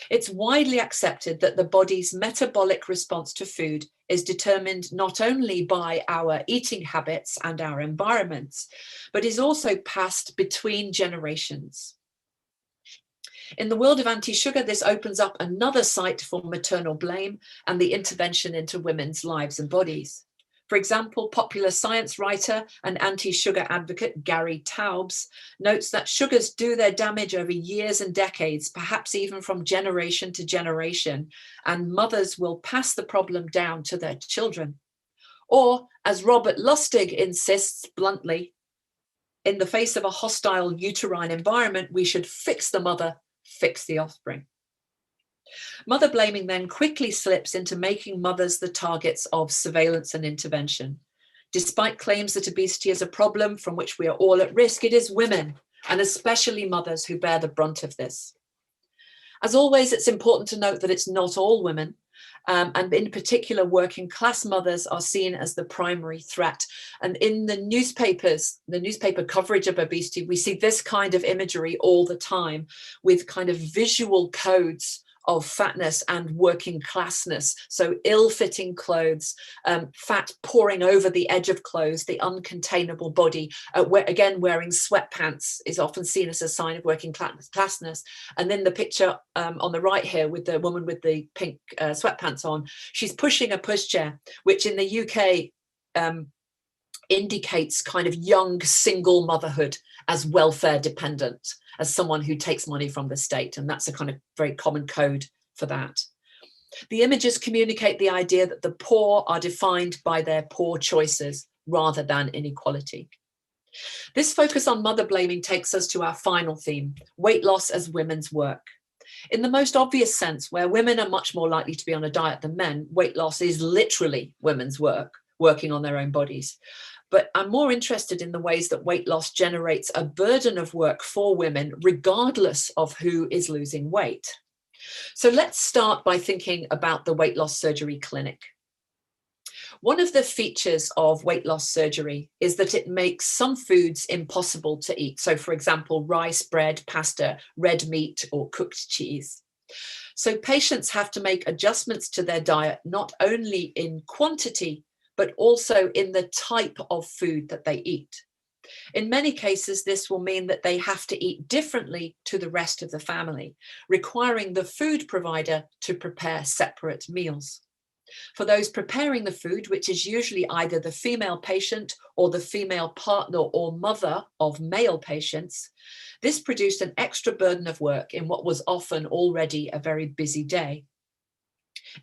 it's widely accepted that the body's metabolic response to food is determined not only by our eating habits and our environments, but is also passed between generations. In the world of anti-sugar, this opens up another site for maternal blame and the intervention into women's lives and bodies. For example, popular science writer and anti-sugar advocate Gary Taubes notes that sugars do their damage over years and decades, perhaps even from generation to generation, and mothers will pass the problem down to their children. Or, as Robert Lustig insists bluntly, in the face of a hostile uterine environment, we should fix the mother, fix the offspring. Mother blaming then quickly slips into making mothers the targets of surveillance and intervention. Despite claims that obesity is a problem from which we are all at risk, it is women, and especially mothers, who bear the brunt of this. As always, it's important to note that it's not all women, and in particular, working class mothers are seen as the primary threat. And in the newspaper coverage of obesity, we see this kind of imagery all the time, with kind of visual codes of fatness and working classness. So ill-fitting clothes, fat pouring over the edge of clothes, the uncontainable body, again, wearing sweatpants is often seen as a sign of working classness. And then the picture on the right here with the woman with the pink sweatpants on, she's pushing a pushchair, which in the UK indicates kind of young single motherhood as welfare dependent, as someone who takes money from the state. And that's a kind of very common code for that. The images communicate the idea that the poor are defined by their poor choices rather than inequality. This focus on mother blaming takes us to our final theme, weight loss as women's work. In the most obvious sense, where women are much more likely to be on a diet than men, weight loss is literally women's work, working on their own bodies. But I'm more interested in the ways that weight loss generates a burden of work for women, regardless of who is losing weight. So let's start by thinking about the weight loss surgery clinic. One of the features of weight loss surgery is that it makes some foods impossible to eat. So, for example, rice, bread, pasta, red meat, or cooked cheese. So patients have to make adjustments to their diet, not only in quantity, but also in the type of food that they eat. In many cases, this will mean that they have to eat differently to the rest of the family, requiring the food provider to prepare separate meals. For those preparing the food, which is usually either the female patient or the female partner or mother of male patients, this produced an extra burden of work in what was often already a very busy day.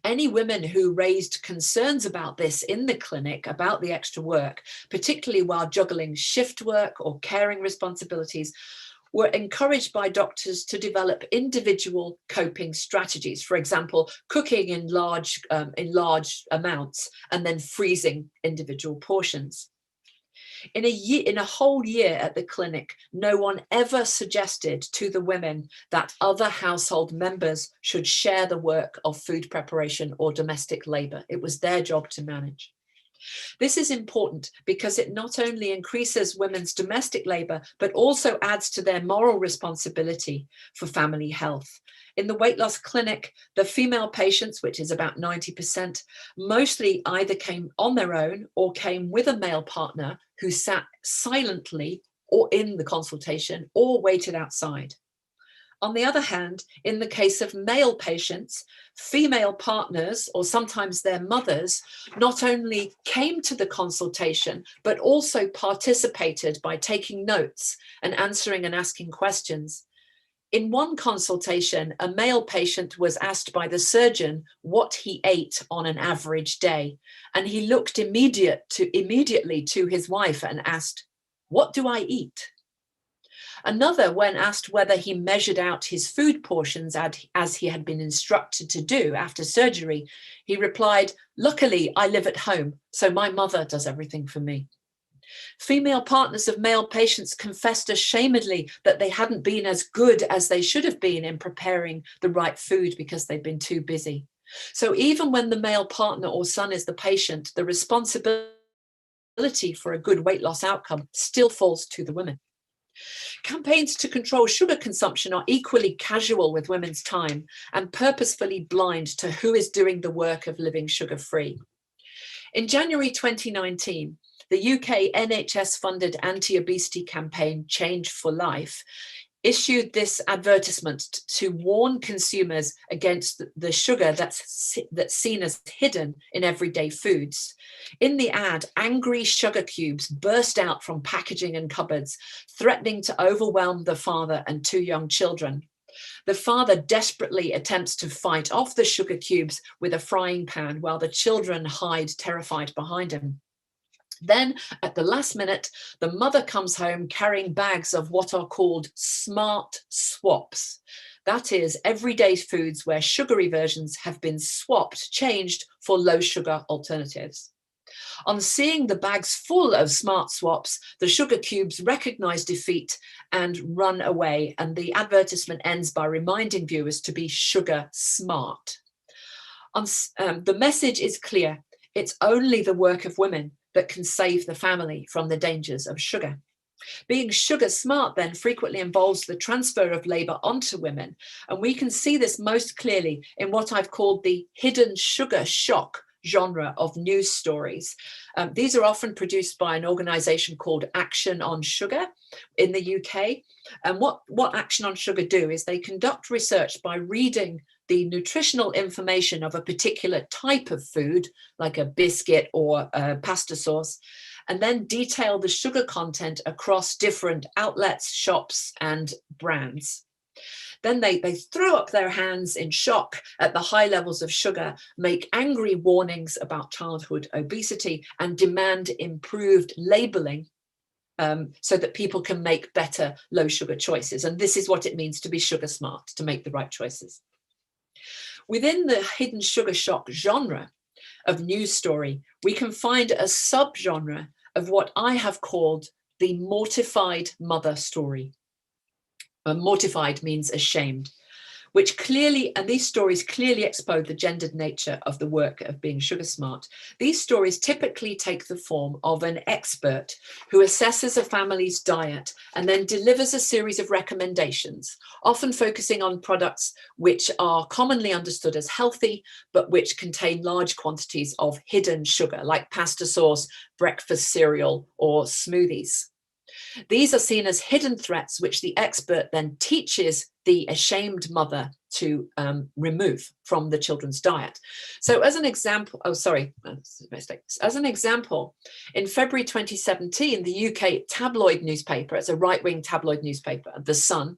Any women who raised concerns about this in the clinic, about the extra work, particularly while juggling shift work or caring responsibilities, were encouraged by doctors to develop individual coping strategies. For example, cooking in large amounts and then freezing individual portions. In a whole year at the clinic, no one ever suggested to the women that other household members should share the work of food preparation or domestic labor. It was their job to manage. This is important because it not only increases women's domestic labor, but also adds to their moral responsibility for family health. In the weight loss clinic, the female patients, which is about 90%, mostly either came on their own or came with a male partner who sat silently or in the consultation or waited outside. On the other hand, in the case of male patients, female partners, or sometimes their mothers, not only came to the consultation, but also participated by taking notes and answering and asking questions. In one consultation, a male patient was asked by the surgeon what he ate on an average day, and he looked immediately to his wife and asked, "What do I eat?" Another, when asked whether he measured out his food portions as he had been instructed to do after surgery, he replied, "Luckily, I live at home, so my mother does everything for me." Female partners of male patients confessed ashamedly that they hadn't been as good as they should have been in preparing the right food because they'd been too busy. So even when the male partner or son is the patient, the responsibility for a good weight loss outcome still falls to the women. Campaigns to control sugar consumption are equally casual with women's time and purposefully blind to who is doing the work of living sugar-free. In January 2019, the UK NHS-funded anti-obesity campaign Change for Life issued this advertisement to warn consumers against the sugar that's seen as hidden in everyday foods. In the ad, angry sugar cubes burst out from packaging and cupboards, threatening to overwhelm the father and two young children. The father desperately attempts to fight off the sugar cubes with a frying pan while the children hide terrified behind him. Then, at the last minute, the mother comes home carrying bags of what are called smart swaps. That is, everyday foods where sugary versions have been changed for low sugar alternatives. On seeing the bags full of smart swaps, the sugar cubes recognize defeat and run away, and the advertisement ends by reminding viewers to be sugar smart. The message is clear. It's only the work of women that can save the family from the dangers of sugar. Being sugar smart then frequently involves the transfer of labor onto women, and we can see this most clearly in what I've called the hidden sugar shock genre of news stories. These are often produced by an organization called Action on Sugar in the UK. And what Action on Sugar do is they conduct research by reading the nutritional information of a particular type of food, like a biscuit or a pasta sauce, and then detail the sugar content across different outlets, shops, and brands. Then they throw up their hands in shock at the high levels of sugar, make angry warnings about childhood obesity, and demand improved labeling so that people can make better low sugar choices. And this is what it means to be sugar smart, to make the right choices. Within the hidden sugar shock genre of news story, we can find a subgenre of what I have called the mortified mother story. Mortified means ashamed. which clearly, and these stories clearly expose the gendered nature of the work of being sugar smart. These stories typically take the form of an expert who assesses a family's diet and then delivers a series of recommendations, often focusing on products which are commonly understood as healthy, but which contain large quantities of hidden sugar, like pasta sauce, breakfast cereal, or smoothies. These are seen as hidden threats, which the expert then teaches the ashamed mother to remove from the children's diet. So as an example, as an example, in February 2017, the UK tabloid newspaper, it's a right-wing tabloid newspaper, The Sun,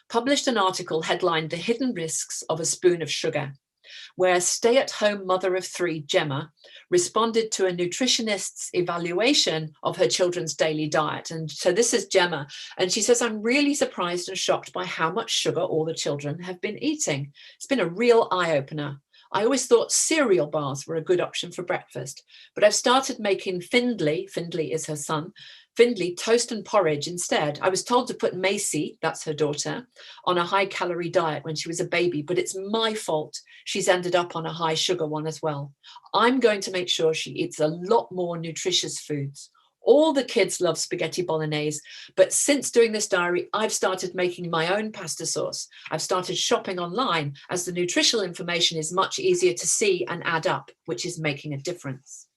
published an article headlined "The Hidden Risks of a Spoon of Sugar," where stay-at-home mother of 3, Gemma, responded to a nutritionist's evaluation of her children's daily diet. And so this is Gemma, and she says, "I'm really surprised and shocked by how much sugar all the children have been eating. It's been a real eye-opener. I always thought cereal bars were a good option for breakfast, but I've started making Findlay is her son, Findlay toast and porridge instead. I was told to put Macy," that's her daughter, "on a high-calorie diet when she was a baby, but it's my fault she's ended up on a high sugar one as well. I'm going to make sure she eats a lot more nutritious foods. All the kids love spaghetti bolognese, but since doing this diary, I've started making my own pasta sauce. I've started shopping online as the nutritional information is much easier to see and add up, which is making a difference."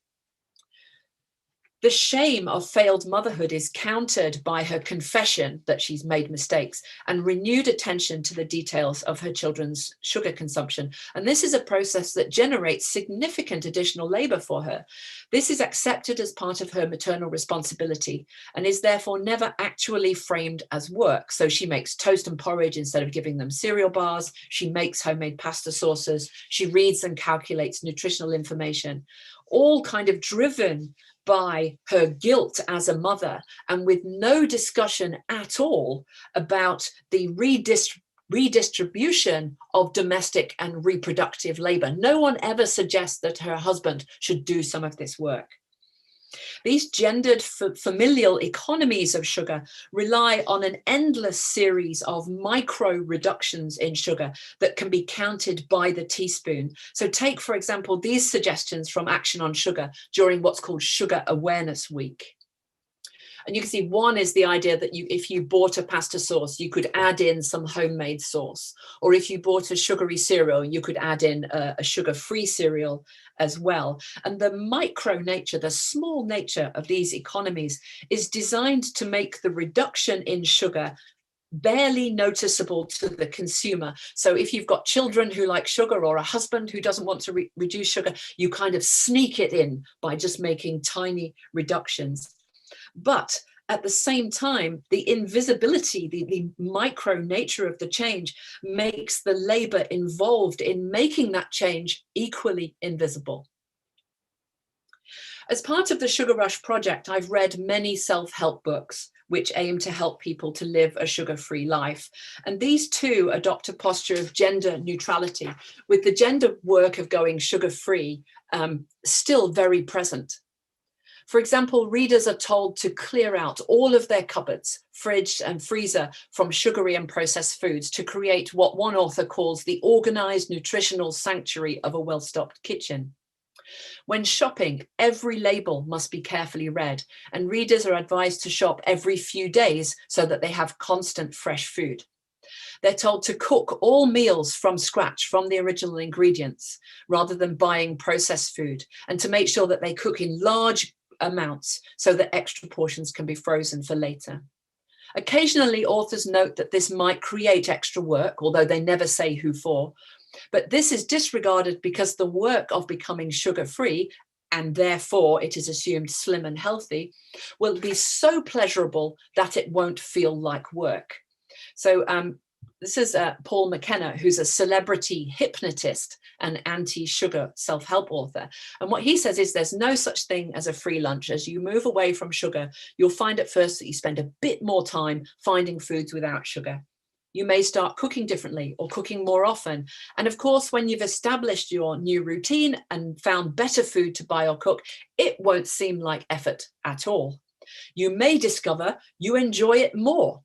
The shame of failed motherhood is countered by her confession that she's made mistakes and renewed attention to the details of her children's sugar consumption. And this is a process that generates significant additional labor for her. This is accepted as part of her maternal responsibility and is therefore never actually framed as work. So she makes toast and porridge instead of giving them cereal bars. She makes homemade pasta sauces. She reads and calculates nutritional information, all kind of driven by her guilt as a mother, and with no discussion at all about the redistribution of domestic and reproductive labor. No one ever suggests that her husband should do some of this work. These gendered familial economies of sugar rely on an endless series of micro reductions in sugar that can be counted by the teaspoon. So take, for example, these suggestions from Action on Sugar during what's called Sugar Awareness Week. And you can see one is the idea that if you bought a pasta sauce, you could add in some homemade sauce. Or if you bought a sugary cereal, you could add in a sugar-free cereal as well. And the micro nature, the small nature of these economies is designed to make the reduction in sugar barely noticeable to the consumer. So if you've got children who like sugar or a husband who doesn't want to reduce sugar, you kind of sneak it in by just making tiny reductions. But at the same time, the invisibility, the micro nature of the change makes the labor involved in making that change equally invisible. As part of the Sugar Rush project, I've read many self-help books which aim to help people to live a sugar-free life. And these too adopt a posture of gender neutrality, with the gender work of going sugar-free still very present. For example, readers are told to clear out all of their cupboards, fridge and freezer from sugary and processed foods to create what one author calls the organized nutritional sanctuary of a well-stocked kitchen. When shopping, every label must be carefully read, and readers are advised to shop every few days so that they have constant fresh food. They're told to cook all meals from scratch, from the original ingredients, rather than buying processed food, and to make sure that they cook in large amounts so that extra portions can be frozen for later. Occasionally, authors note that this might create extra work, although they never say who for. But this is disregarded because the work of becoming sugar-free, and therefore it is assumed slim and healthy, will be so pleasurable that it won't feel like work. So this is Paul Mckenna, who's a celebrity hypnotist and anti-sugar self-help author. And what he says is there's no such thing as a free lunch. As you move away from sugar, you'll find at first that you spend a bit more time finding foods without sugar. You may start cooking differently or cooking more often. And of course, when you've established your new routine and found better food to buy or cook, it won't seem like effort at all. You may discover you enjoy it more.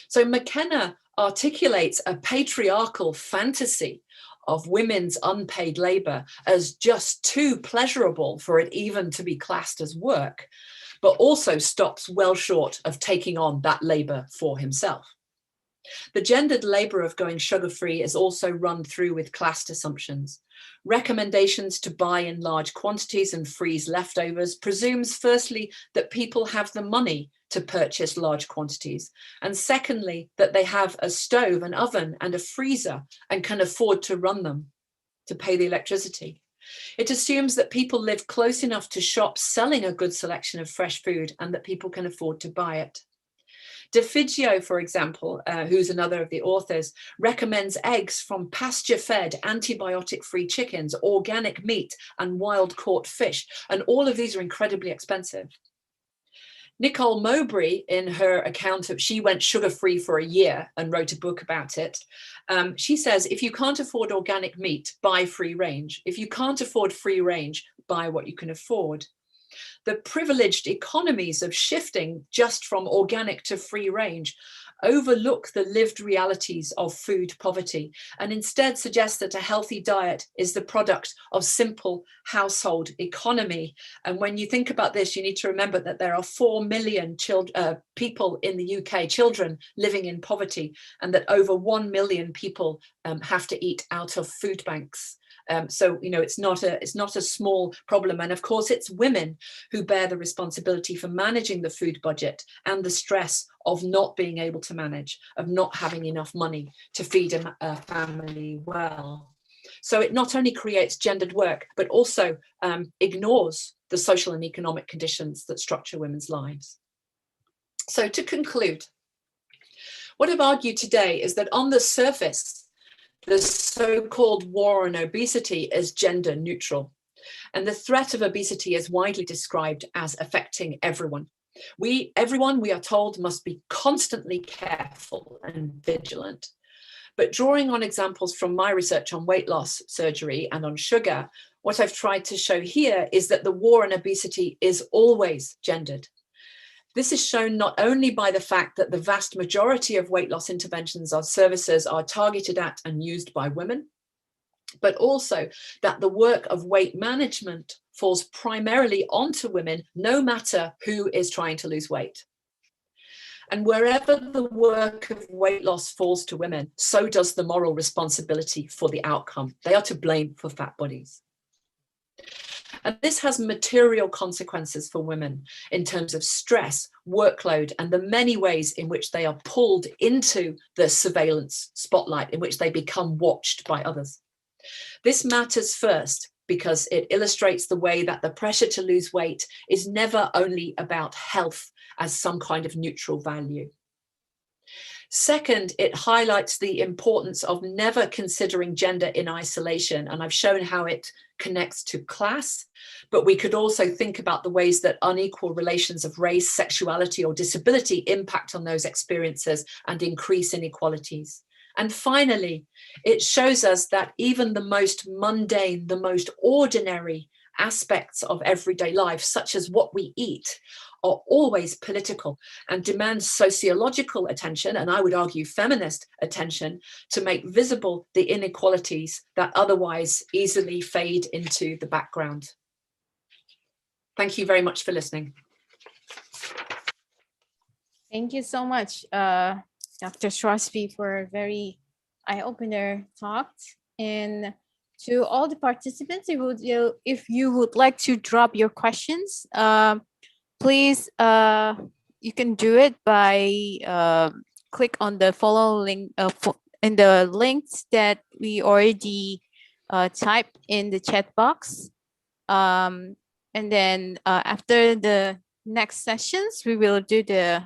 So Mckenna articulates a patriarchal fantasy of women's unpaid labor as just too pleasurable for it even to be classed as work, but also stops well short of taking on that labor for himself. The gendered labor of going sugar-free is also run through with classed assumptions. Recommendations to buy in large quantities and freeze leftovers presumes firstly that people have the money to purchase large quantities, and secondly that they have a stove, an oven and a freezer and can afford to run them, to pay the electricity. It assumes that people live close enough to shops selling a good selection of fresh food and that people can afford to buy it. De Figgio, for example, who's another of the authors, recommends eggs from pasture-fed, antibiotic-free chickens, organic meat, and wild-caught fish. And all of these are incredibly expensive. Nicole Munroe, in her account of, she went sugar-free for a year and wrote a book about it. She says, if you can't afford organic meat, buy free range. If you can't afford free range, buy what you can afford. The privileged economies of shifting just from organic to free range overlook the lived realities of food poverty and instead suggest that a healthy diet is the product of simple household economy. And when you think about this, you need to remember that there are 4 million people in the UK, children living in poverty, and that over 1 million people have to eat out of food banks. So, you know, it's not a small problem. And of course, it's women who bear the responsibility for managing the food budget and the stress of not being able to manage, of not having enough money to feed a family well. So it not only creates gendered work, but also ignores the social and economic conditions that structure women's lives. So to conclude, what I've argued today is that on the surface, the so-called war on obesity is gender neutral, and the threat of obesity is widely described as affecting everyone. Everyone, we are told, must be constantly careful and vigilant. But drawing on examples from my research on weight loss surgery and on sugar, what I've tried to show here is that the war on obesity is always gendered. This is shown not only by the fact that the vast majority of weight loss interventions or services are targeted at and used by women, but also that the work of weight management falls primarily onto women, no matter who is trying to lose weight. And wherever the work of weight loss falls to women, so does the moral responsibility for the outcome. They are to blame for fat bodies. And this has material consequences for women in terms of stress, workload, and the many ways in which they are pulled into the surveillance spotlight, in which they become watched by others. This matters first because it illustrates the way that the pressure to lose weight is never only about health as some kind of neutral value. Second, it highlights the importance of never considering gender in isolation. And I've shown how it connects to class, but we could also think about the ways that unequal relations of race, sexuality, or disability impact on those experiences and increase inequalities. And finally, it shows us that even the most mundane, the most ordinary aspects of everyday life, such as what we eat, are always political and demand sociological attention, and I would argue feminist attention, to make visible the inequalities that otherwise easily fade into the background. Thank you very much for listening. Thank you so much, Dr. Gillespie, for a very eye-opener talk. And to all the participants, if you would like to drop your questions, please, you can do it by click on the follow link in the links that we already typed in the chat box. And then after the next sessions, we will do the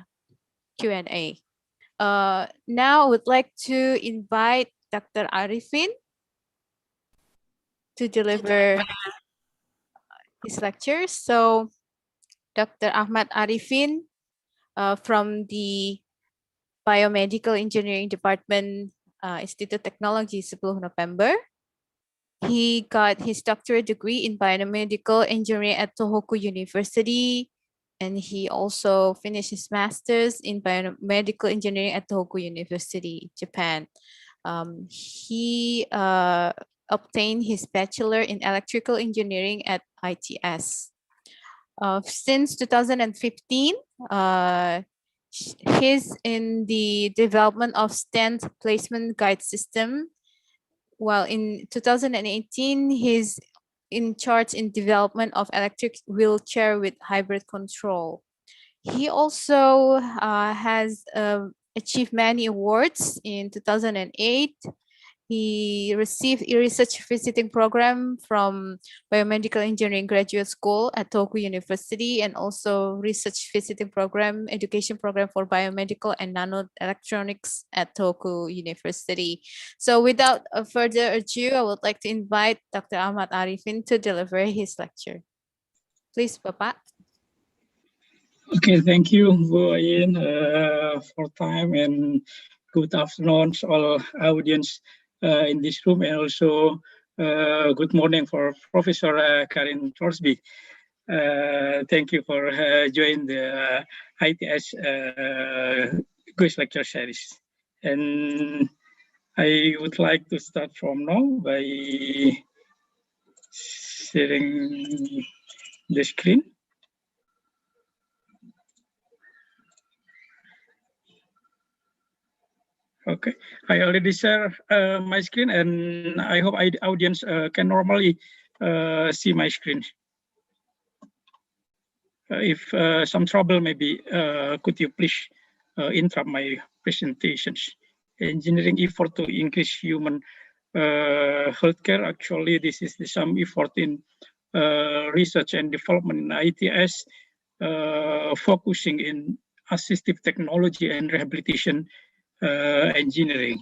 Q&A. Now I would like to invite Dr. Arifin to deliver his lecture. So Dr. Ahmad Arifin from the Biomedical Engineering Department, Institute Technology, 10 November. He got his doctorate degree in biomedical engineering at Tohoku University and he also finished his master's in biomedical engineering at Tohoku University, Japan. He obtained his bachelor in electrical engineering at ITS. Since 2015, he's in the development of stand placement guide system, while in 2018, he's in charge in development of electric wheelchair with hybrid control. He also has achieved many awards. In 2008, he received a research visiting program from Biomedical Engineering Graduate School at Tohoku University, and also research visiting program, education program for biomedical and nanoelectronics at Tohoku University. So without further ado, I would like to invite Dr. Ahmad Arifin to deliver his lecture. Please, Bapak. Okay, thank you, Bu Ayin, for time, and good afternoon to all audience in this room, and also good morning for Professor Karin Thorsby. Thank you for joining the ITS quiz lecture series. And I would like to start from now by sharing the screen. Okay, I already share my screen, and I hope the audience can normally see my screen. If some trouble, maybe could you please interrupt my presentations? Engineering effort to increase human healthcare. Actually, this is some effort in research and development in ITS, focusing in assistive technology and rehabilitation engineering.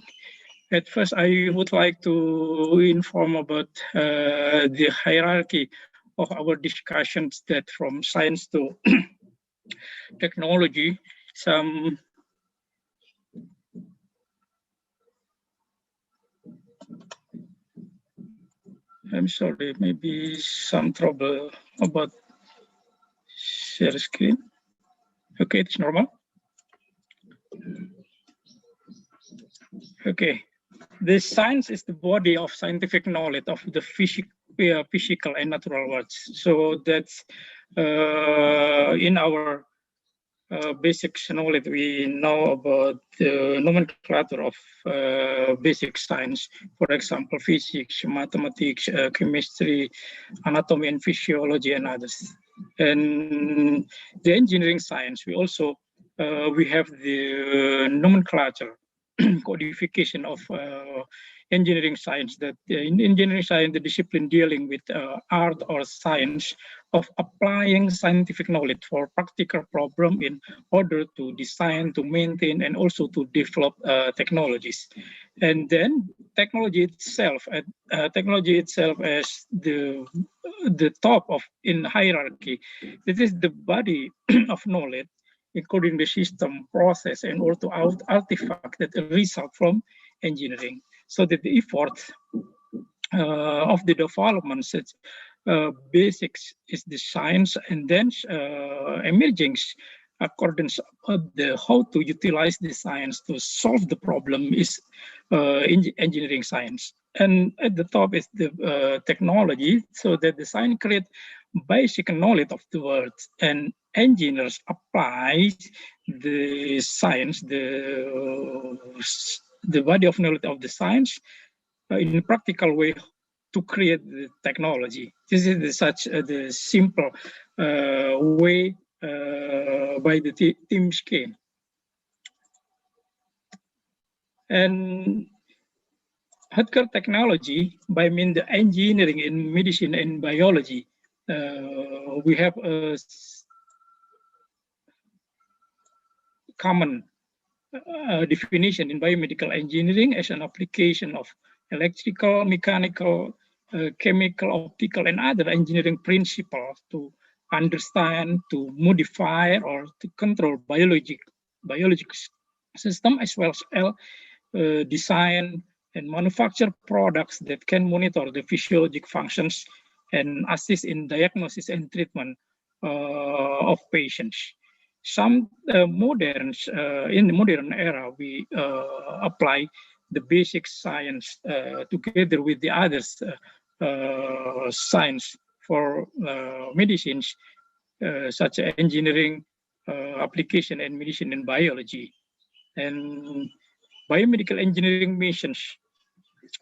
At first, I would like to inform about the hierarchy of our discussions, that from science to technology, I'm sorry, maybe some trouble about share screen. Okay, it's normal. Okay, the science is the body of scientific knowledge of the physical and natural worlds. So that's in our basic knowledge, we know about the nomenclature of basic science. For example, physics, mathematics, chemistry, anatomy and physiology, and others. And the engineering science, we also we have the nomenclature, codification of engineering science, that in engineering science, the discipline dealing with art or science of applying scientific knowledge for practical problem in order to design, to maintain, and also to develop technologies. And then technology itself as the top of in hierarchy. This is the body of knowledge, including the system, process, and also artifact that result from engineering. So that the effort of the development, such basics is the science, and then emerging accordance of the how to utilize the science to solve the problem is engineering science. And at the top is the technology, so that the science create basic knowledge of the world, and engineers apply the science, the body of knowledge of the science in a practical way to create the technology. This is the simple way by the team scale. And healthcare technology, by mean the engineering in medicine and biology, we have a common definition in biomedical engineering as an application of electrical, mechanical, chemical, optical, and other engineering principles to understand, to modify, or to control biological system, as well as design and manufacture products that can monitor the physiologic functions and assist in diagnosis and treatment of patients. Some in the modern era, we apply the basic science together with the others science for medicines, such as engineering, application, and medicine and biology. And biomedical engineering missions,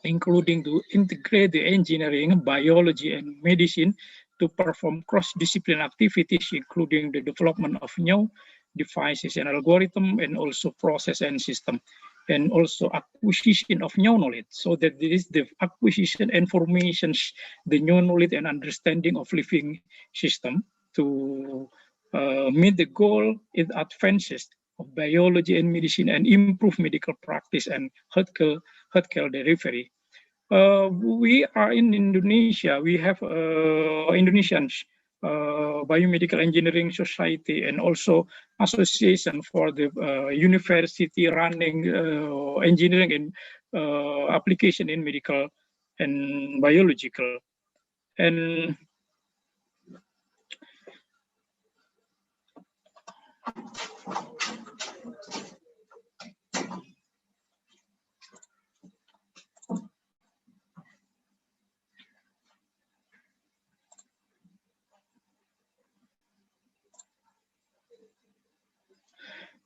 including to integrate the engineering, biology, and medicine to perform cross-discipline activities, including the development of new devices and algorithm, and also process and system, and also acquisition of new knowledge. So that this is the acquisition informations, the new knowledge and understanding of living system to meet the goal in advances of biology and medicine and improve medical practice and healthcare delivery. We are in Indonesia. We have Indonesian Biomedical Engineering Society and also Association for the University running engineering and application in medical and biological. And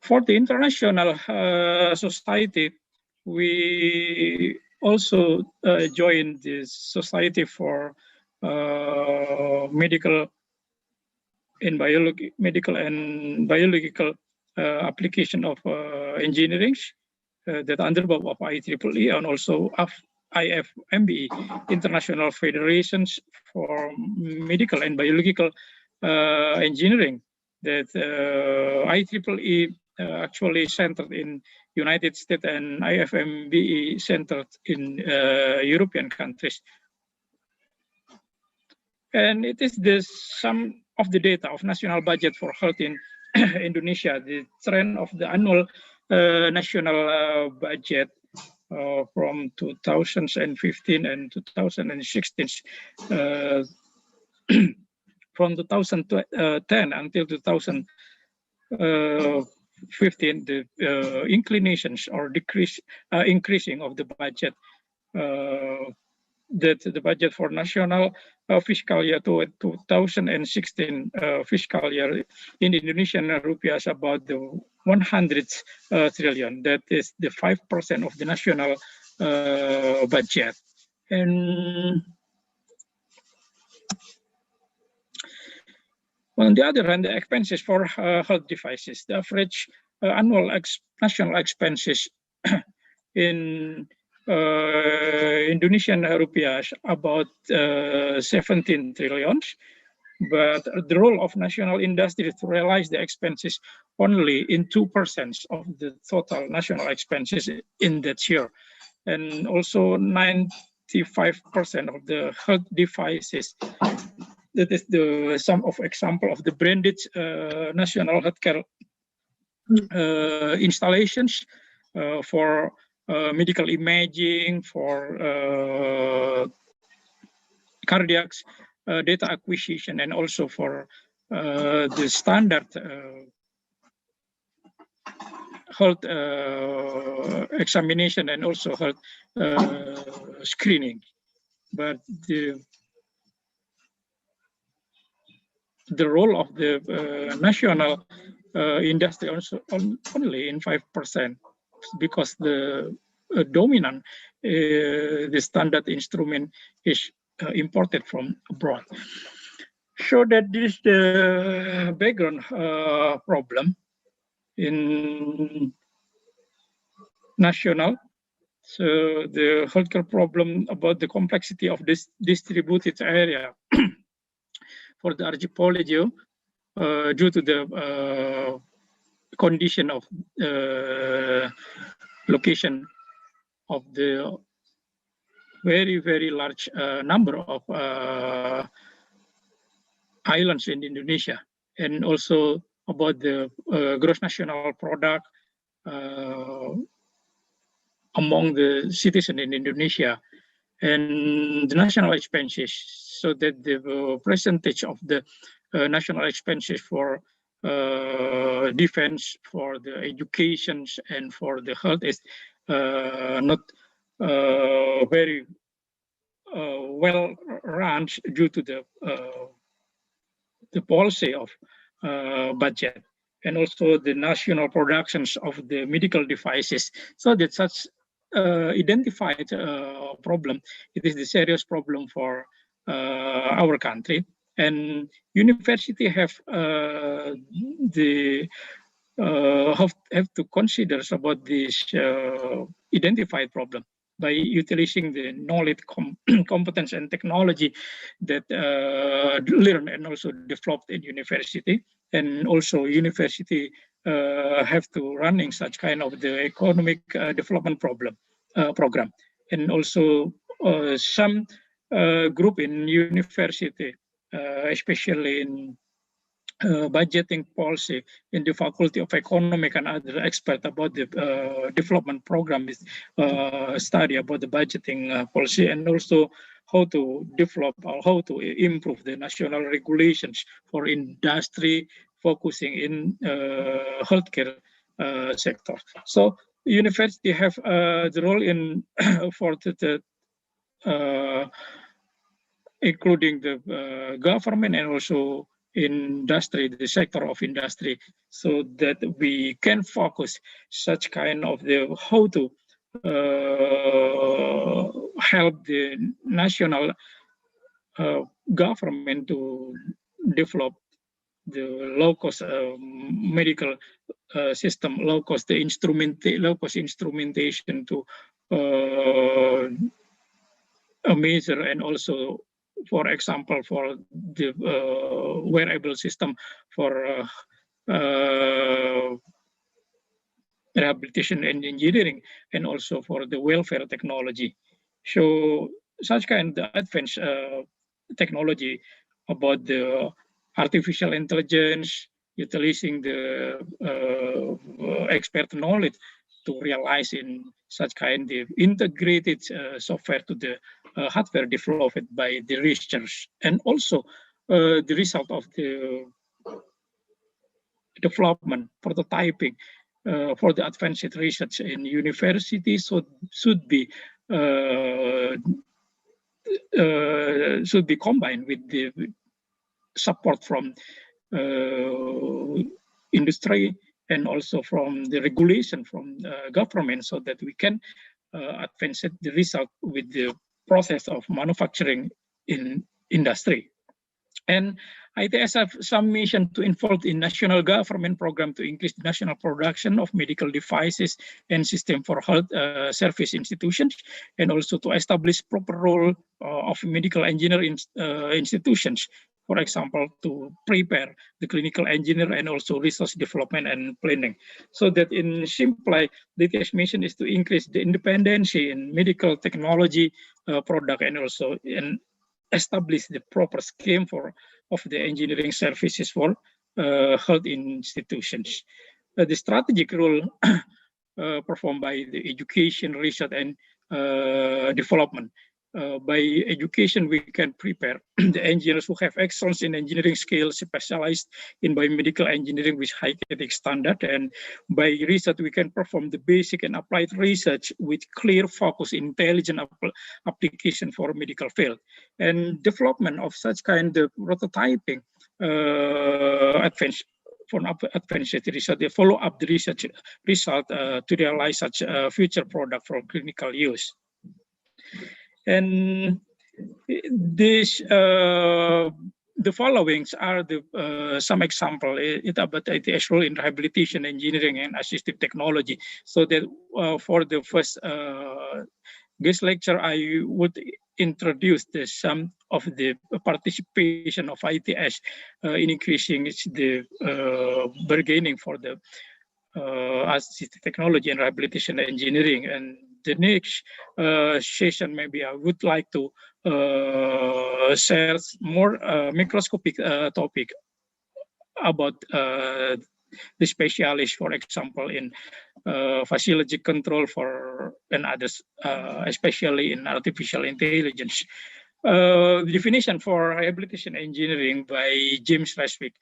for the international society, we also joined this society for medical and biological application of engineering that under of IEEE and also IFMBE, International Federations for Medical and Biological Engineering, that IEEE actually centered in United States and IFMBE centered in European countries. And it is the sum of the data of national budget for health in Indonesia, the trend of the annual national budget from 2015 and 2016, from 2010 until 2015, the inclinations or increasing of the budget, that the budget for national fiscal year 2016 fiscal year in Indonesian rupiah is about the 100 trillion. That is the 5% of the national budget. And on the other hand, the expenses for health devices, the average annual national expenses in Indonesian rupiah is about 17 trillion, but the role of national industry to realize the expenses only in 2% of the total national expenses in that year. And also 95% of the health devices, that is the some of example of the branded national healthcare installations for medical imaging, for cardiac data acquisition, and also for the standard health examination and also health screening. But the role of the national industry also only in 5%, because the dominant the standard instrument is imported from abroad. So that this is the background problem in national. So the healthcare problem about the complexity of this distributed area for the archipelago due to the condition of location of the very, very large number of islands in Indonesia, and also about the gross national product among the citizens in Indonesia, and the national expenses, so that the percentage of the national expenses for defense, for the education, and for the health is not very well run due to the policy of budget, and also the national productions of the medical devices. So that such identified problem, it is the serious problem for our country. And university have have to consider about this identified problem by utilizing the knowledge, competence, and technology that learned and also developed in university. And also university have to running such kind of the economic development program. And also some group in university, especially in budgeting policy in the Faculty of Economic and other experts about the development program is study about the budgeting policy, and also how to develop or how to improve the national regulations for industry focusing in healthcare sector. So university have the role in for the including the government and also industry, the sector of industry, so that we can focus such kind of the how to help the national government to develop the low-cost medical system, low-cost instrumentation to measure, and also, for example, for the wearable system for rehabilitation and engineering, and also for the welfare technology. So such kind of advanced technology about the artificial intelligence, utilizing the expert knowledge to realize in such kind of integrated software to the hardware developed by the researchers, and also the result of the development, prototyping for the advanced research in universities should be combined with the support from industry and also from the regulation from government, so that we can advance the result with the process of manufacturing in industry. And ITS have some mission to involve in national government program to increase the national production of medical devices and system for health service institutions, and also to establish proper role of medical engineer institutions, for example, to prepare the clinical engineer and also resource development and planning. So that in simple, the ITS mission is to increase the independency in medical technology product, and also establish the proper scheme of the engineering services for health institutions. The strategic role performed by the education, research, and development. By education, we can prepare the engineers who have excellence in engineering skills, specialized in biomedical engineering with high ethics standard. And by research, we can perform the basic and applied research with clear focus, intelligent application for medical field. And development of such kind of prototyping, advanced research, they follow up the research result to realize such a future product for clinical use. And this, the followings are the some example about ITS role in rehabilitation, engineering, and assistive technology. So that for the first guest lecture, I would introduce some of the participation of ITS in increasing the bargaining for the assistive technology and rehabilitation engineering. And the next session, maybe I would like to share more microscopic topic about the specialists, for example, in physiologic control and others, especially in artificial intelligence. definition for rehabilitation engineering by James Reswick,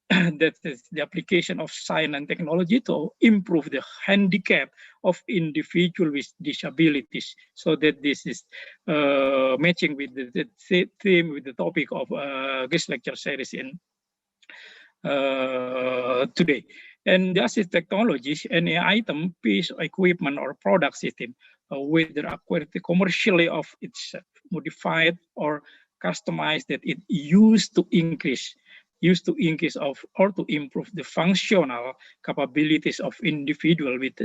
that is the application of science and technology to improve the handicap of individuals with disabilities. So that this is matching with the theme, with the topic of guest lecture series in today. And the assist technologies, any item, piece, equipment, or product system, whether acquired commercially of its modified or customized, that it used to increase of or to improve the functional capabilities of individual with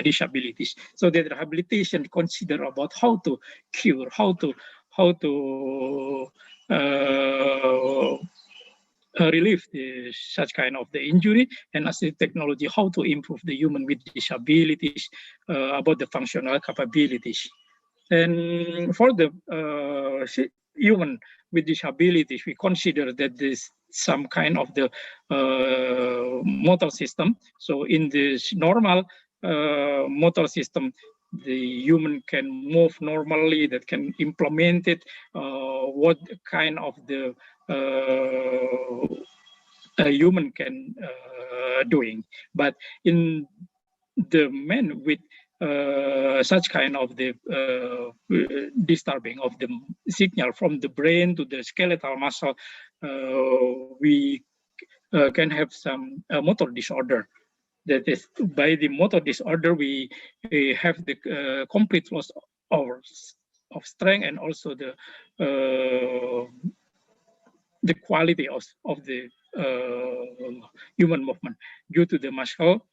disabilities. So that rehabilitation consider about how to cure, how to relieve such kind of the injury, and assist technology how to improve the human with disabilities about the functional capabilities. And for the human with disabilities, we consider that there's some kind of the motor system. So in this normal motor system, the human can move normally, that can implement it, what kind of the a human can doing. But in the men with such kind of the disturbing of the signal from the brain to the skeletal muscle, we can have some motor disorder. That is, by the motor disorder, we have the complete loss of strength, and also the quality of the human movement due to the muscle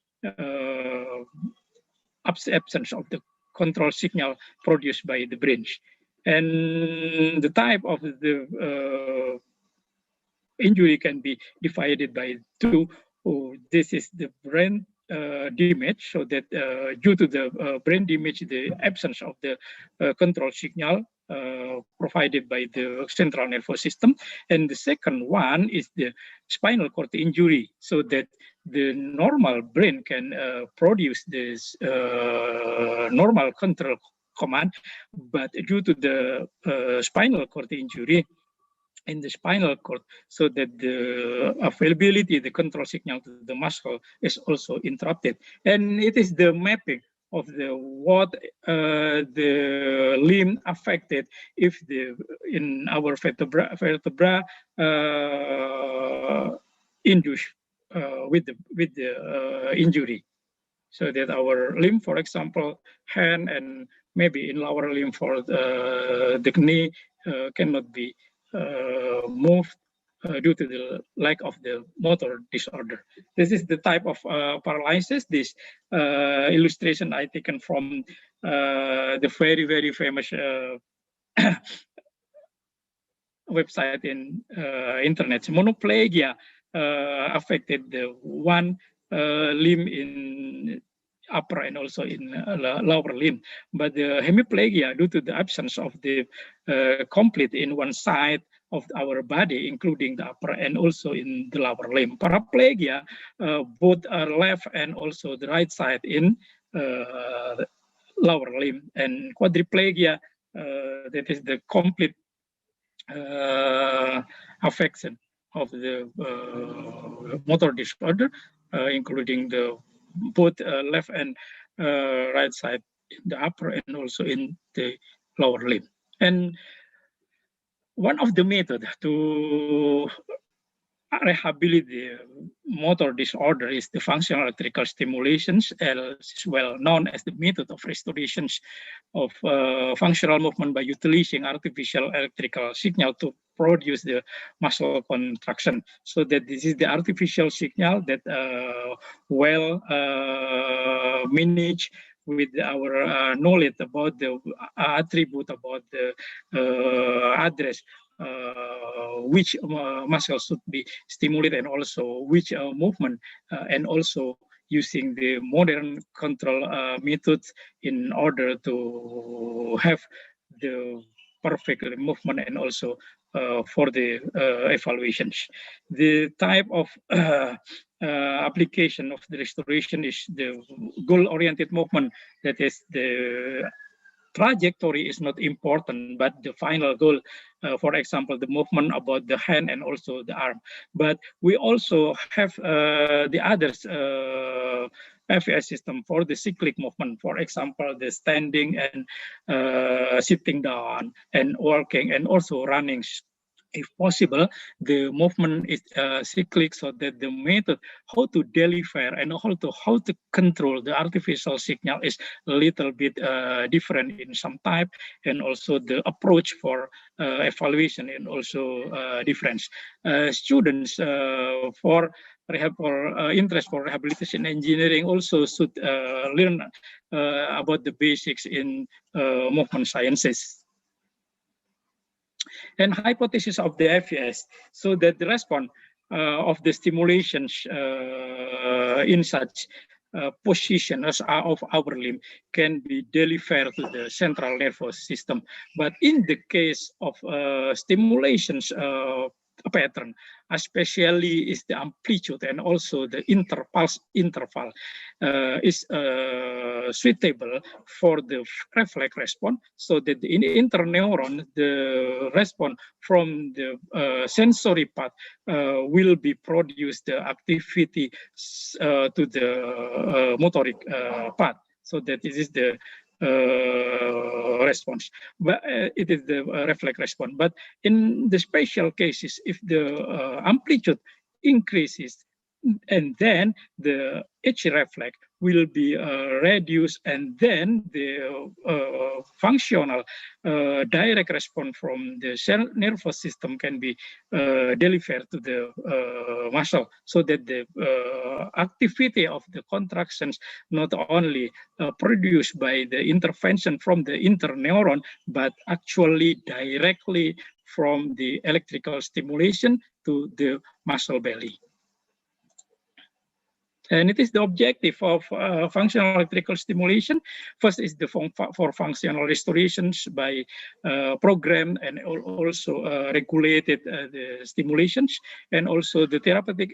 absence of the control signal produced by the brain. And the type of the injury can be divided by two. This is the brain damage, so that due to the brain damage, the absence of the control signal provided by the central nervous system. And the second one is the spinal cord injury, so that the normal brain can produce this normal control command, but due to the spinal cord injury in the spinal cord, so that the availability, the control signal to the muscle is also interrupted. And it is the mapping of the what the limb affected if the in our vertebra induced with the injury, so that our limb, for example, hand and maybe in lower limb for the knee cannot be moved due to the lack of the motor disorder. This is the type of paralysis. This illustration I taken from the very famous website in internet. Monoplegia affected the one limb in upper and also in lower limb, but the hemiplegia, due to the absence of the complete in one side of our body, including the upper and also in the lower limb. Paraplegia, both left and also the right side in lower limb. And quadriplegia, that is the complete affection of the motor disorder, including the both left and right side in the upper and also in the lower limb. And one of the methods to rehabilitate motor disorder is the functional electrical stimulations, as well known as the method of restorations of functional movement by utilizing artificial electrical signal to produce the muscle contraction. So that this is the artificial signal that well managed with our knowledge about the attribute, about the address, which muscles should be stimulated, and also which movement, and also using the modern control methods in order to have the perfect movement, and also for the evaluations. The type of application of the restoration is the goal-oriented movement, that is the trajectory is not important, but the final goal, for example, the movement about the hand and also the arm. But we also have the others FES system for the cyclic movement, for example, the standing and sitting down and walking and also running. If possible, the movement is cyclic, so that the method how to deliver and how to control the artificial signal is a little bit different in some type, and also the approach for evaluation and also different. Students for interest for rehabilitation engineering also should learn about the basics in movement sciences. And hypothesis of the FES, so that the response of the stimulations in such position as of our limb can be delivered to the central nervous system. But in the case of stimulations pattern, especially is the amplitude and also the interval is suitable for the reflex response, so that in the interneuron, the response from the sensory part will be produced the activity to the motoric part, so that it is the response, but it is the reflex response. But in the special cases, if the amplitude increases, and then the H reflex will be reduced, and then the functional direct response from the nervous system can be delivered to the muscle, so that the activity of the contractions not only produced by the intervention from the interneuron, but actually directly from the electrical stimulation to the muscle belly. And it is the objective of functional electrical stimulation. First is the for functional restorations by program and also regulated the stimulations, and also the therapeutic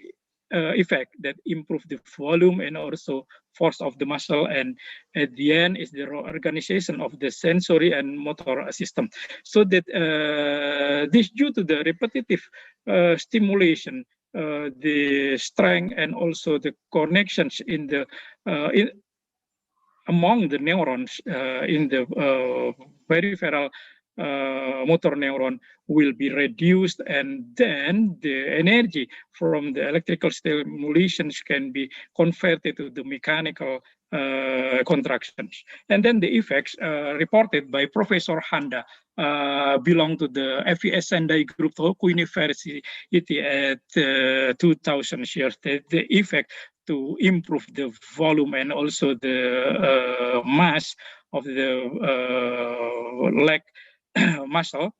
effect that improve the volume and also force of the muscle, and at the end is the organization of the sensory and motor system, so that this due to the repetitive stimulation, the strength and also the connections in the among the neurons in the peripheral motor neuron will be reduced, and then the energy from the electrical stimulations can be converted to the mechanical contractions. And then the effects reported by Professor Handa belong to the FES Sendai group, Tohoku University at 2000 years. The effect to improve the volume and also the mass of the leg muscle,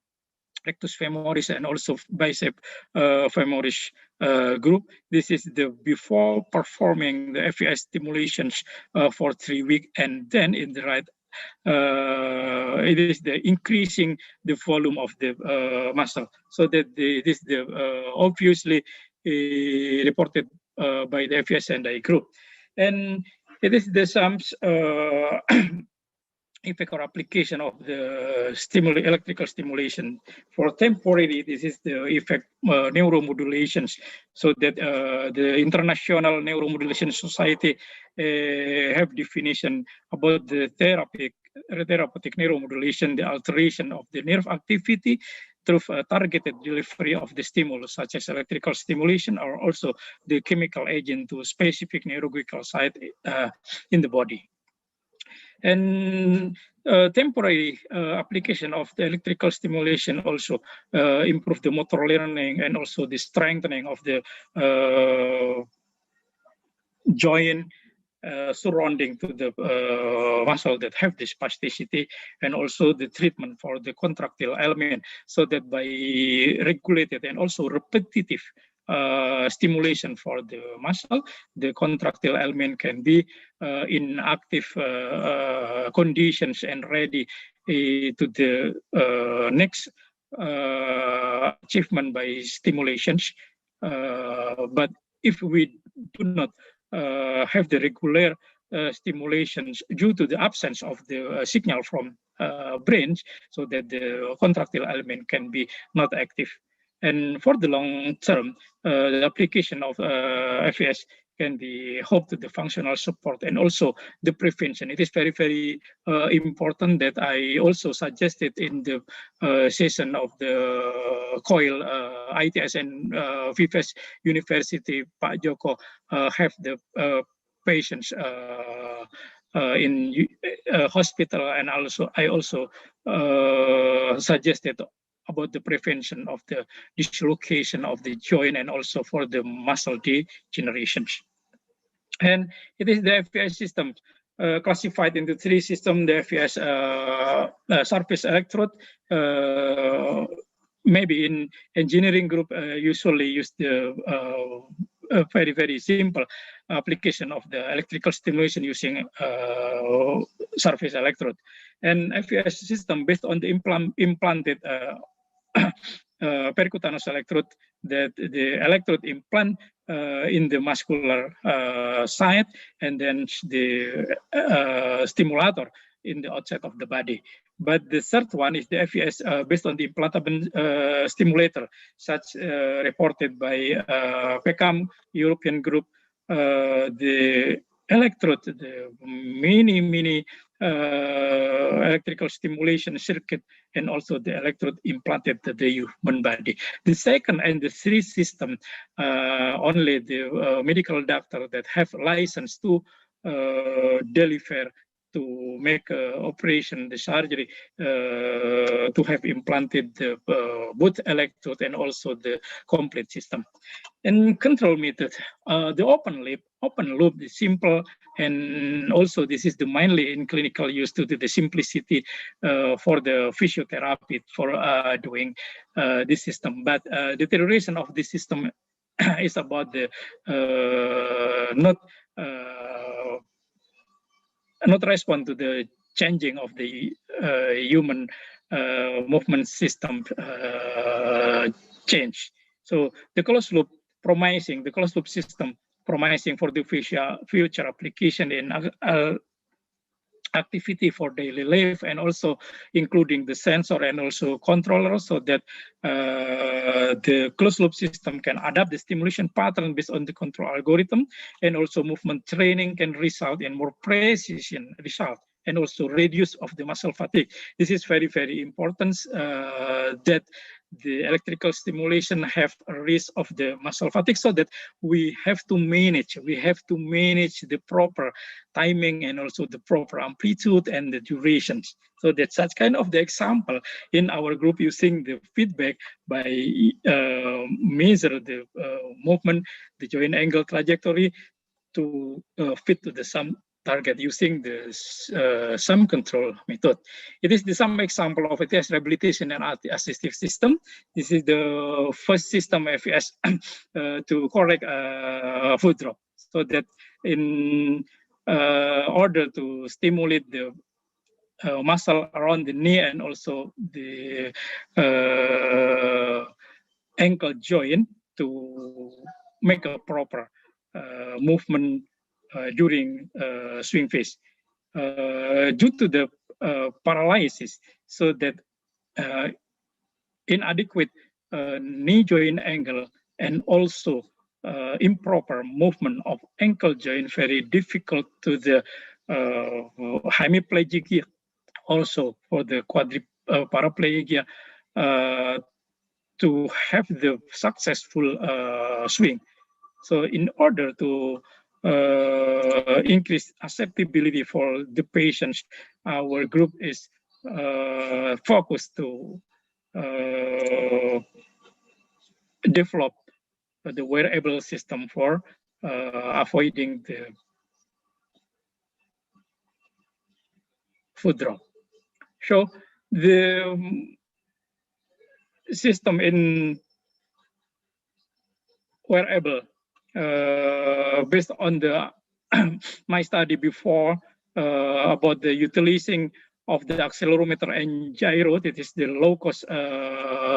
rectus femoris and also bicep femoris group. This is the before performing the FES stimulations for 3 weeks, and then in the right, it is the increasing the volume of the muscle, so that this the obviously reported by the FES and I group, and it is the sums effect or application of the electrical stimulation. For temporary, this is the effect neuromodulations, so that the International Neuromodulation Society have definition about the therapeutic neuromodulation, the alteration of the nerve activity through targeted delivery of the stimulus, such as electrical stimulation, or also the chemical agent to specific neurological site in the body. And temporary application of the electrical stimulation also improve the motor learning and also the strengthening of the joint surrounding to the muscle that have the spasticity, and also the treatment for the contractile element, so that by regulated and also repetitive stimulation for the muscle, the contractile element can be in active conditions and ready to the next achievement by stimulations. But if we do not have the regular stimulations due to the absence of the signal from brains, so that the contractile element can be not active. And for the long term, the application of FES can be hoped to the functional support and also the prevention. It is very, very important that I also suggested in the session of the COIL, ITS and VIVES University, Pak Joko have the patients in hospital, and also I also suggested about the prevention of the dislocation of the joint and also for the muscle degenerations. And it is the FES system classified into three systems: the FES surface electrode. Maybe in engineering group usually use the very, very simple application of the electrical stimulation using surface electrode. And FES system based on the implanted percutaneous electrode, that the electrode implant in the muscular side, and then the stimulator in the outside of the body. But the third one is the FES based on the implantable stimulator, such reported by PECAM European group. The electrode, the mini electrical stimulation circuit, and also the electrode implanted to the human body. The second and the third system, only the medical doctor that have license to deliver, to make operation, the surgery, to have implanted the both electrode and also the complete system. And control method, the open loop is simple, and also this is the mainly in clinical use due to the simplicity for the physiotherapy for doing this system. But deterioration of this system is about the not respond to the changing of the human movement system change. So the closed loop promising, the closed loop system promising for the future application in activity for daily life, and also including the sensor and also controller, so that the closed loop system can adapt the stimulation pattern based on the control algorithm, and also movement training can result in more precision result, and also reduce of the muscle fatigue. This is very, very important that the electrical stimulation have a risk of the muscle fatigue, so that we have to manage the proper timing and also the proper amplitude and the durations. So that's such kind of the example in our group, using the feedback by measure the movement, the joint angle trajectory to fit to the some target using the sum control method. It is the some example of FES rehabilitation and assistive system. This is the first system FES to correct foot drop, so that in order to stimulate the muscle around the knee and also the ankle joint to make a proper movement during swing phase. Due to the paralysis, so that inadequate knee joint angle and also improper movement of ankle joint, very difficult to the hemiplegia, also for the paraplegia, to have the successful swing. So in order to increase acceptability for the patients, our group is focused to develop the wearable system for avoiding the foot drop. So the system in wearable, based on the my study before about the utilizing of the accelerometer and gyro, that is the low-cost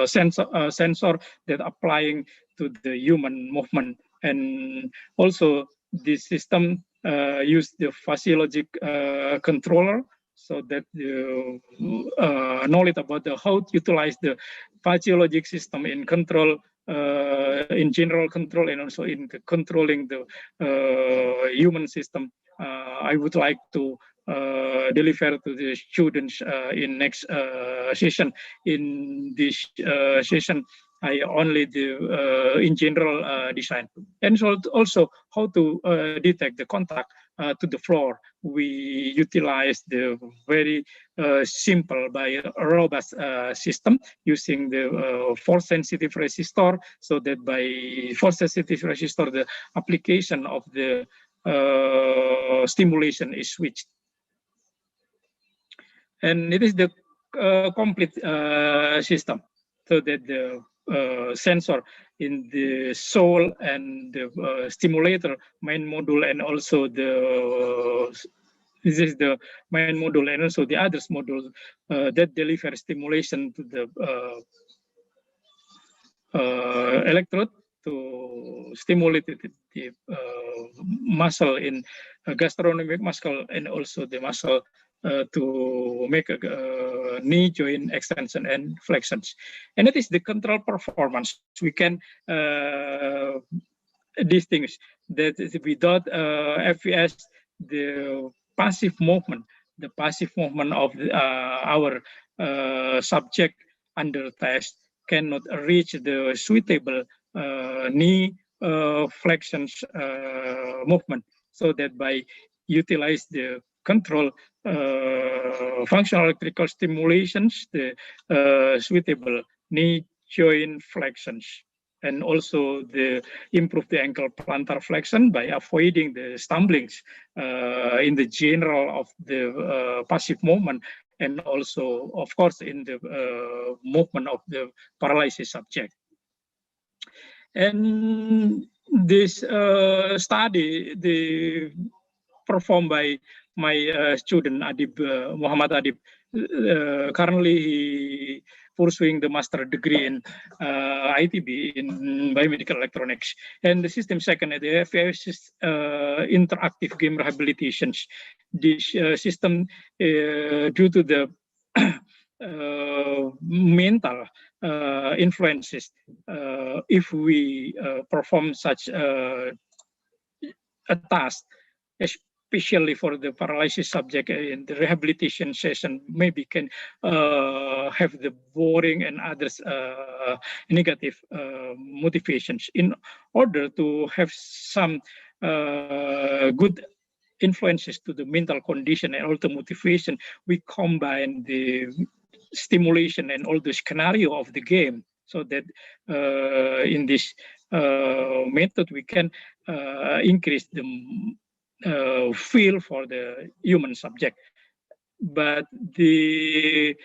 sensor that applying to the human movement, and also this system use the physiologic controller, so that the knowledge about how to utilize the physiologic system in control, in general control, and also in controlling the human system. I would like to deliver to the students in next session. In this session, I only do in general design, and so also how to detect the contact to the floor. We utilize the very simple by robust system using the force-sensitive resistor, so that by force-sensitive resistor, the application of the stimulation is switched. And it is the complete system, so that the sensor in the soul and the stimulator main module, and also this is the main module, and also the others module that deliver stimulation to the electrode to stimulate the muscle in gastrocnemic muscle, and also the muscle to make a knee joint extension and flexions. And it is the control performance. We can distinguish that without FES, the passive movement of our subject under test cannot reach the suitable knee flexions movement, so that by utilize the control functional electrical stimulations, the suitable knee joint flexions, and also the improve the ankle plantar flexion by avoiding the stumblings in the general of the passive movement, and also, of course, in the movement of the paralysis subject. And this study, performed by my student Adib, Muhammad Adib, currently he pursuing the master degree in ITB in biomedical electronics. And the system second at the FES is interactive game rehabilitations. This system, due to the mental influences, if we perform such a task, especially for the paralysis subject in the rehabilitation session, maybe can have the boring and others negative motivations. In order to have some good influences to the mental condition and also motivation, we combine the stimulation and all the scenario of the game, so that in this method we can increase the feel for the human subject. But the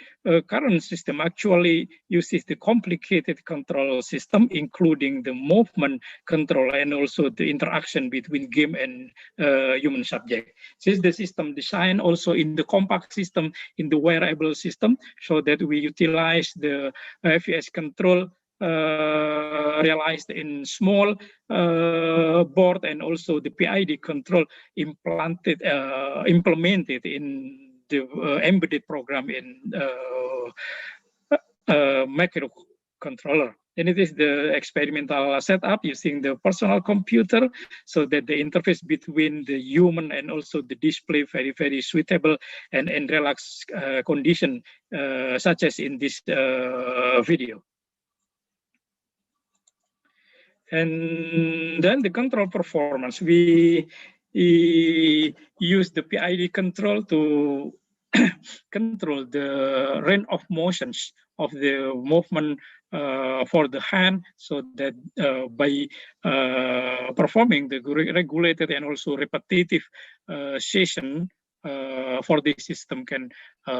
current system actually uses the complicated control system, including the movement control and also the interaction between game and human subject. This is the system design also in the compact system, in the wearable system, so that we utilize the FES control realized in small board, and also the PID control implemented in the embedded program in microcontroller. And it is the experimental setup using the personal computer, so that the interface between the human and also the display very suitable and relaxed condition, such as in this video. And then the control performance, we use the PID control to control the range of motions of the movement for the hand, so that by performing the regulated and also repetitive session for this system can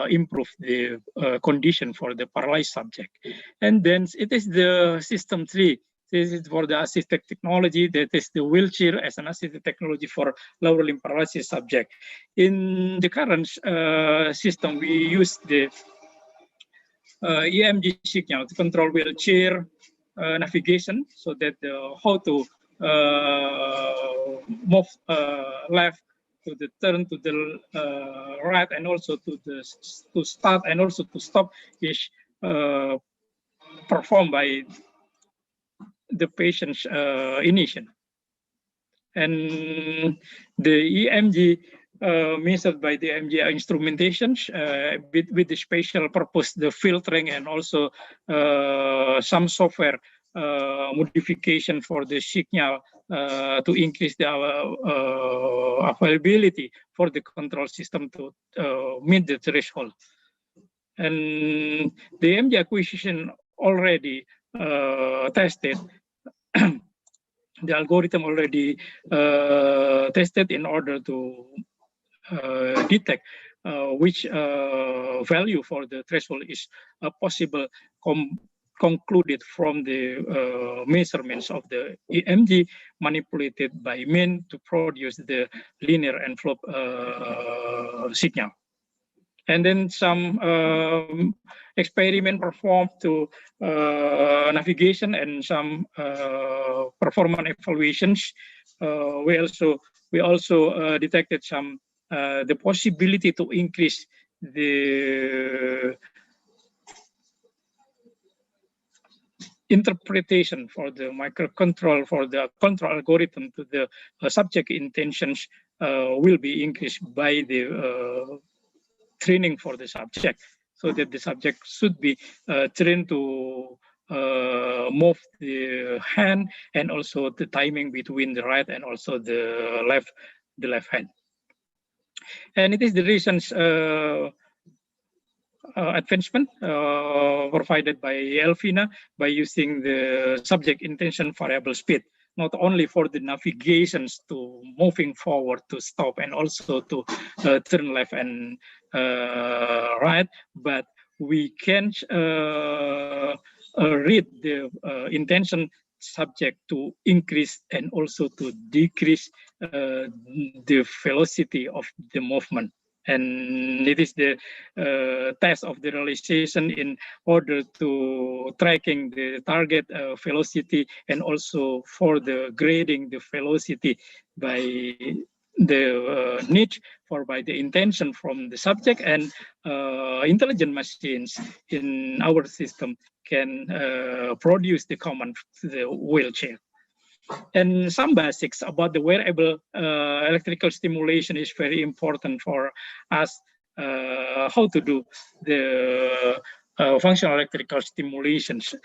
improve the condition for the paralyzed subject. And then it is the system 3. This is for the assisted technology, that is the wheelchair as an assisted technology for lower limb paralysis subject. In the current system, we use the EMG signal to control wheelchair navigation, so that how to move left to the turn to the right, and also to start and also to stop is performed by the patient's initiation. And the EMG measured by the EMG instrumentations with the special purpose, the filtering, and also some software modification for the signal to increase the availability for the control system to meet the threshold. And the EMG acquisition already tested. The algorithm already tested in order to detect which value for the threshold is possible concluded from the measurements of the EMG manipulated by men to produce the linear envelope signal. And then some experiment performed to navigation and some performance evaluations. We also detected some the possibility to increase the interpretation for the microcontrol for the control algorithm to the subject intentions will be increased by the training for the subject, so that the subject should be trained to move the hand and also the timing between the right and also the left hand. And it is the reasons advancement provided by Elvina by using the subject intention variable speed, not only for the navigations to moving forward to stop and also to turn left and right, but we can read the intention subject to increase and also to decrease the velocity of the movement. And it is the test of the realization in order to tracking the target velocity and also for the grading the velocity by the need for by the intention from the subject, and intelligent machines in our system can produce the command to the wheelchair. And some basics about the wearable electrical stimulation is very important for us, how to do the functional electrical stimulations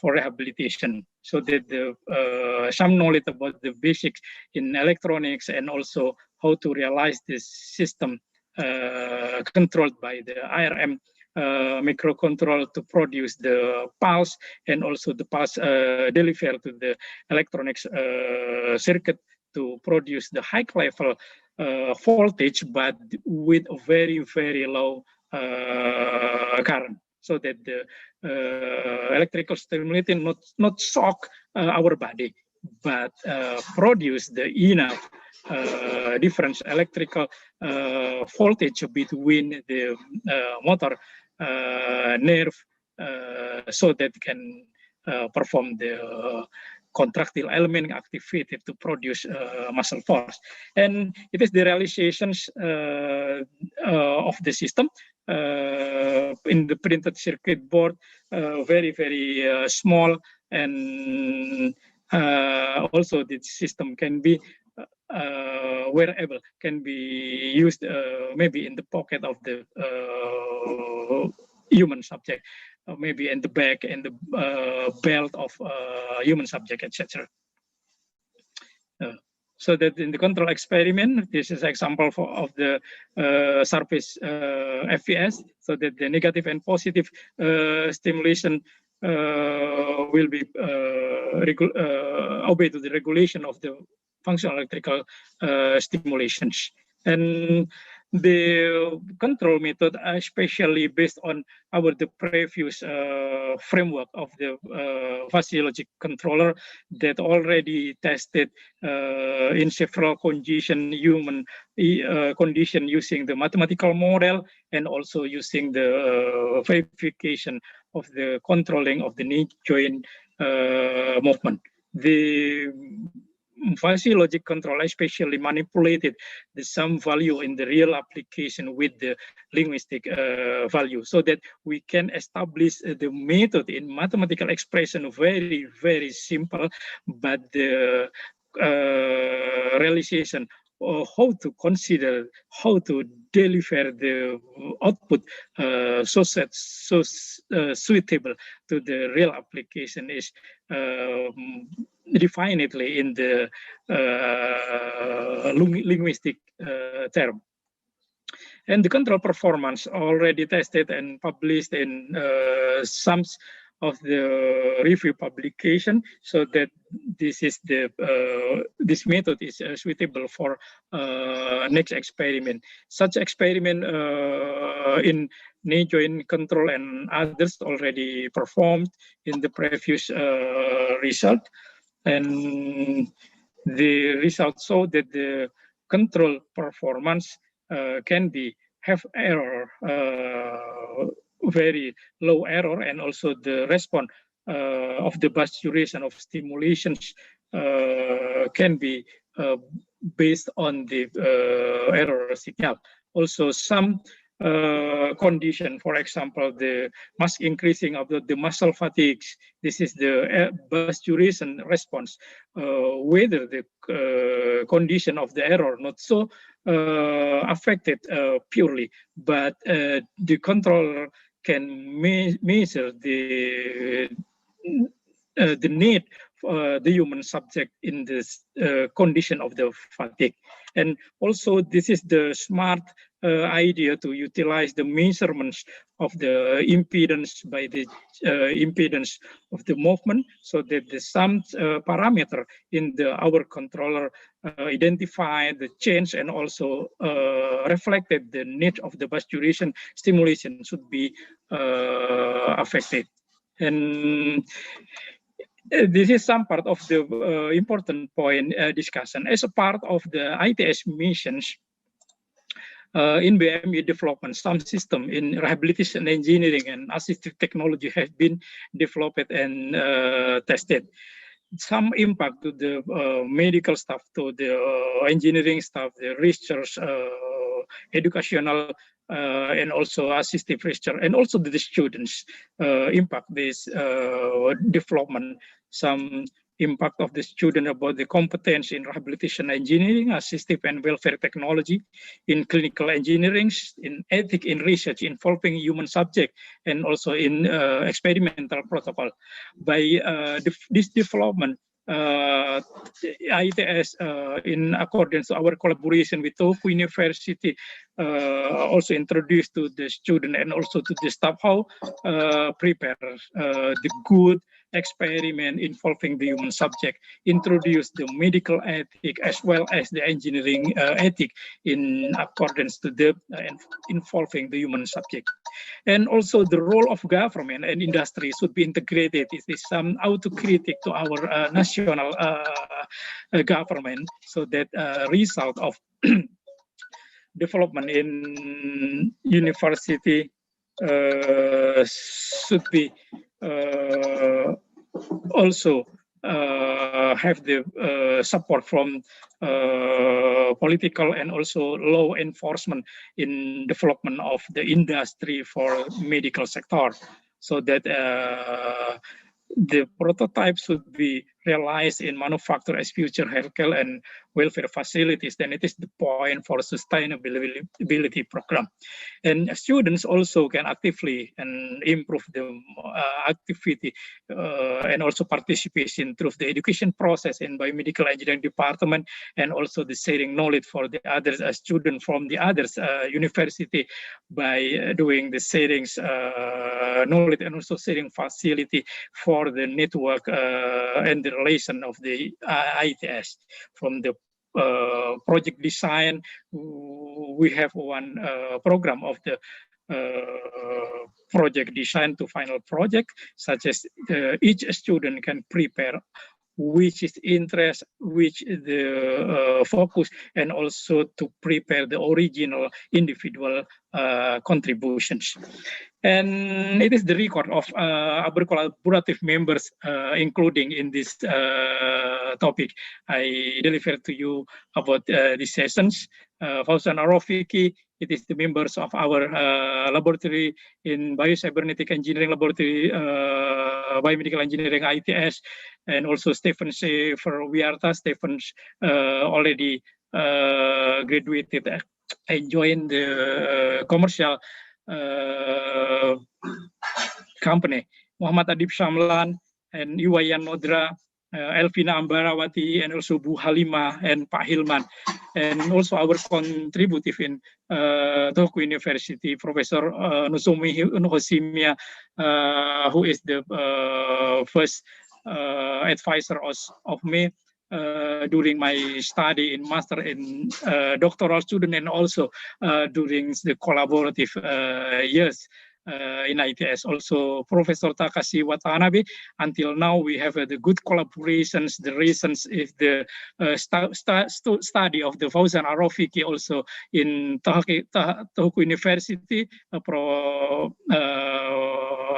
for rehabilitation, so that the some knowledge about the basics in electronics and also how to realize this system controlled by the IRM microcontroller to produce the pulse and also the pulse delivered to the electronics circuit to produce the high level voltage, but with a very, very low current, so that the electrical stimulation not shock our body, but produce the enough difference electrical voltage between the motor nerve, so that can perform the contractile element activated to produce muscle force. And it is the realizations of the system in the printed circuit board, very, very small, and also the system can be wearable, can be used maybe in the pocket of the human subject, maybe in the back and the belt of human subject, etc. So that in the control experiment, this is example of the surface FVS, so that the negative and positive stimulation will be obey to the regulation of the functional electrical stimulations. And the control method, especially based on the previous framework of the physiologic controller that already tested in several human condition using the mathematical model and also using the verification of the controlling of the knee joint movement. The fuzzy logic control especially manipulated the sum value in the real application with the linguistic value, so that we can establish the method in mathematical expression very, very simple, but the realization how to consider, how to deliver the output so suitable to the real application is definitely in the linguistic term. And the control performance already tested and published in some of the review publication, so that this is the this method is suitable for next experiment. Such experiment in knee joint control and others already performed in the previous result, and the results show that the control performance can be have error, very low error, and also the response of the batch duration of stimulations can be based on the error signal. Also, some condition, for example, the mass increasing of the muscle fatigues, this is the batch duration response, whether the condition of the error not so affected purely, but the controller can measure the need for the human subject in this condition of the fatigue. And also, this is the smart idea to utilize the measurements of the impedance by the impedance of the movement, so that the some parameter in our controller identify the change and also reflected the need of the batch duration stimulation should be affected. And this is some part of the important point discussion. As a part of the ITS missions, in BME development, some system in rehabilitation engineering and assistive technology have been developed and tested. Some impact to the medical staff, to the engineering staff, the research, educational, and also assistive research, and also the students impact this development. Some impact of the student about the competence in rehabilitation engineering, assistive and welfare technology, in clinical engineering, in ethics in research involving human subject, and also in experimental protocol. By this development, ITS, in accordance to our collaboration with Tohoku University, also introduced to the student and also to the staff how prepare the good experiment involving the human subject, introduce the medical ethic as well as the engineering ethic in accordance to the involving the human subject. And also the role of government and industry should be integrated. It is some autocritic to our national government, so that result of development in university should be also have the support from political and also law enforcement in development of the industry for medical sector, so that the prototype should be realized in manufacture as future healthcare and welfare facilities. Then it is the point for sustainability program. And students also can actively and improve the activity and also participation through the education process in biomedical engineering department, and also the sharing knowledge for the others students from the others university by doing the sharings knowledge and also sharing facility for the network and the relation of the ITS. From the project design, we have one program of the project design to final project, such as each student can prepare which is interest, which the focus, and also to prepare the original individual contributions. And it is the record of our collaborative members, including in this topic I delivered to you about these sessions. Fauzan Arofiki, it is the members of our laboratory in Biocybernetic Engineering Laboratory, Biomedical Engineering ITS, and also Stephen for Wiarta. Stephen's already graduated and joined the commercial company. Muhammad Adib Shamlan and Iwayan Nodra, Elvina Ambarawati, and also Bu Halima and Pak Hilman. And also our contributive in Tohoku University, Professor Nozomi Hosimia, who is the first advisor of me during my study in master and doctoral student, and also during the collaborative years in ITS. Also Professor Takashi Watanabe. Until now we have the good collaborations. The reasons is the study of the Fauzan Arofiki also in Tohoku University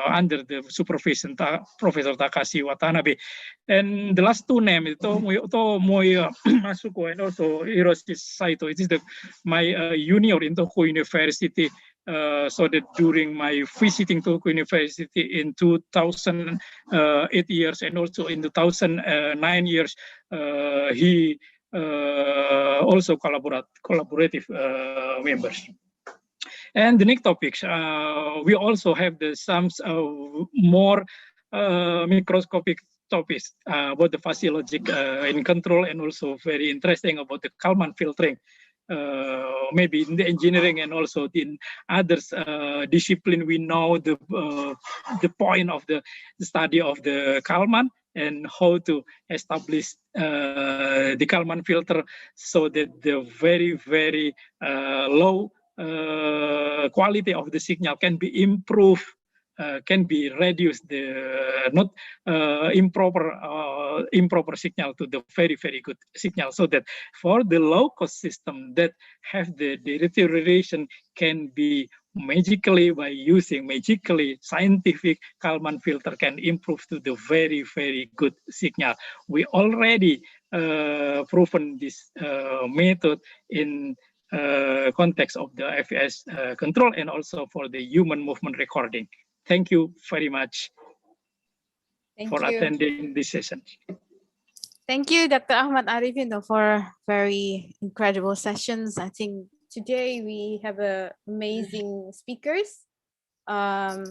under the supervision Professor Takashi Watanabe. And the last two names, Tomoyo Masuko and also Hiroshi Saito. It is my junior in Tohoku University. So that during my visiting Tohoku University in 2008 years and also in 2009 years, he also collaborative members. And the next topics, we also have some more microscopic topics about the physiologic in control, and also very interesting about the Kalman filtering. Maybe in the engineering and also in others discipline, we know the point of the study of the Kalman and how to establish the Kalman filter so that the very, very low quality of the signal can be improved, can be reduced, the not improper signal to the very, very good signal, so that for the low cost system that have the deterioration can be magically, by using scientific Kalman filter, can improve to the very, very good signal. We already proven this method in context of the FES control and also for the human movement recording. Thank you very much for attending this session. Thank you, Dr. Ahmad Arifin, for very incredible sessions. I think today we have amazing speakers. Dr.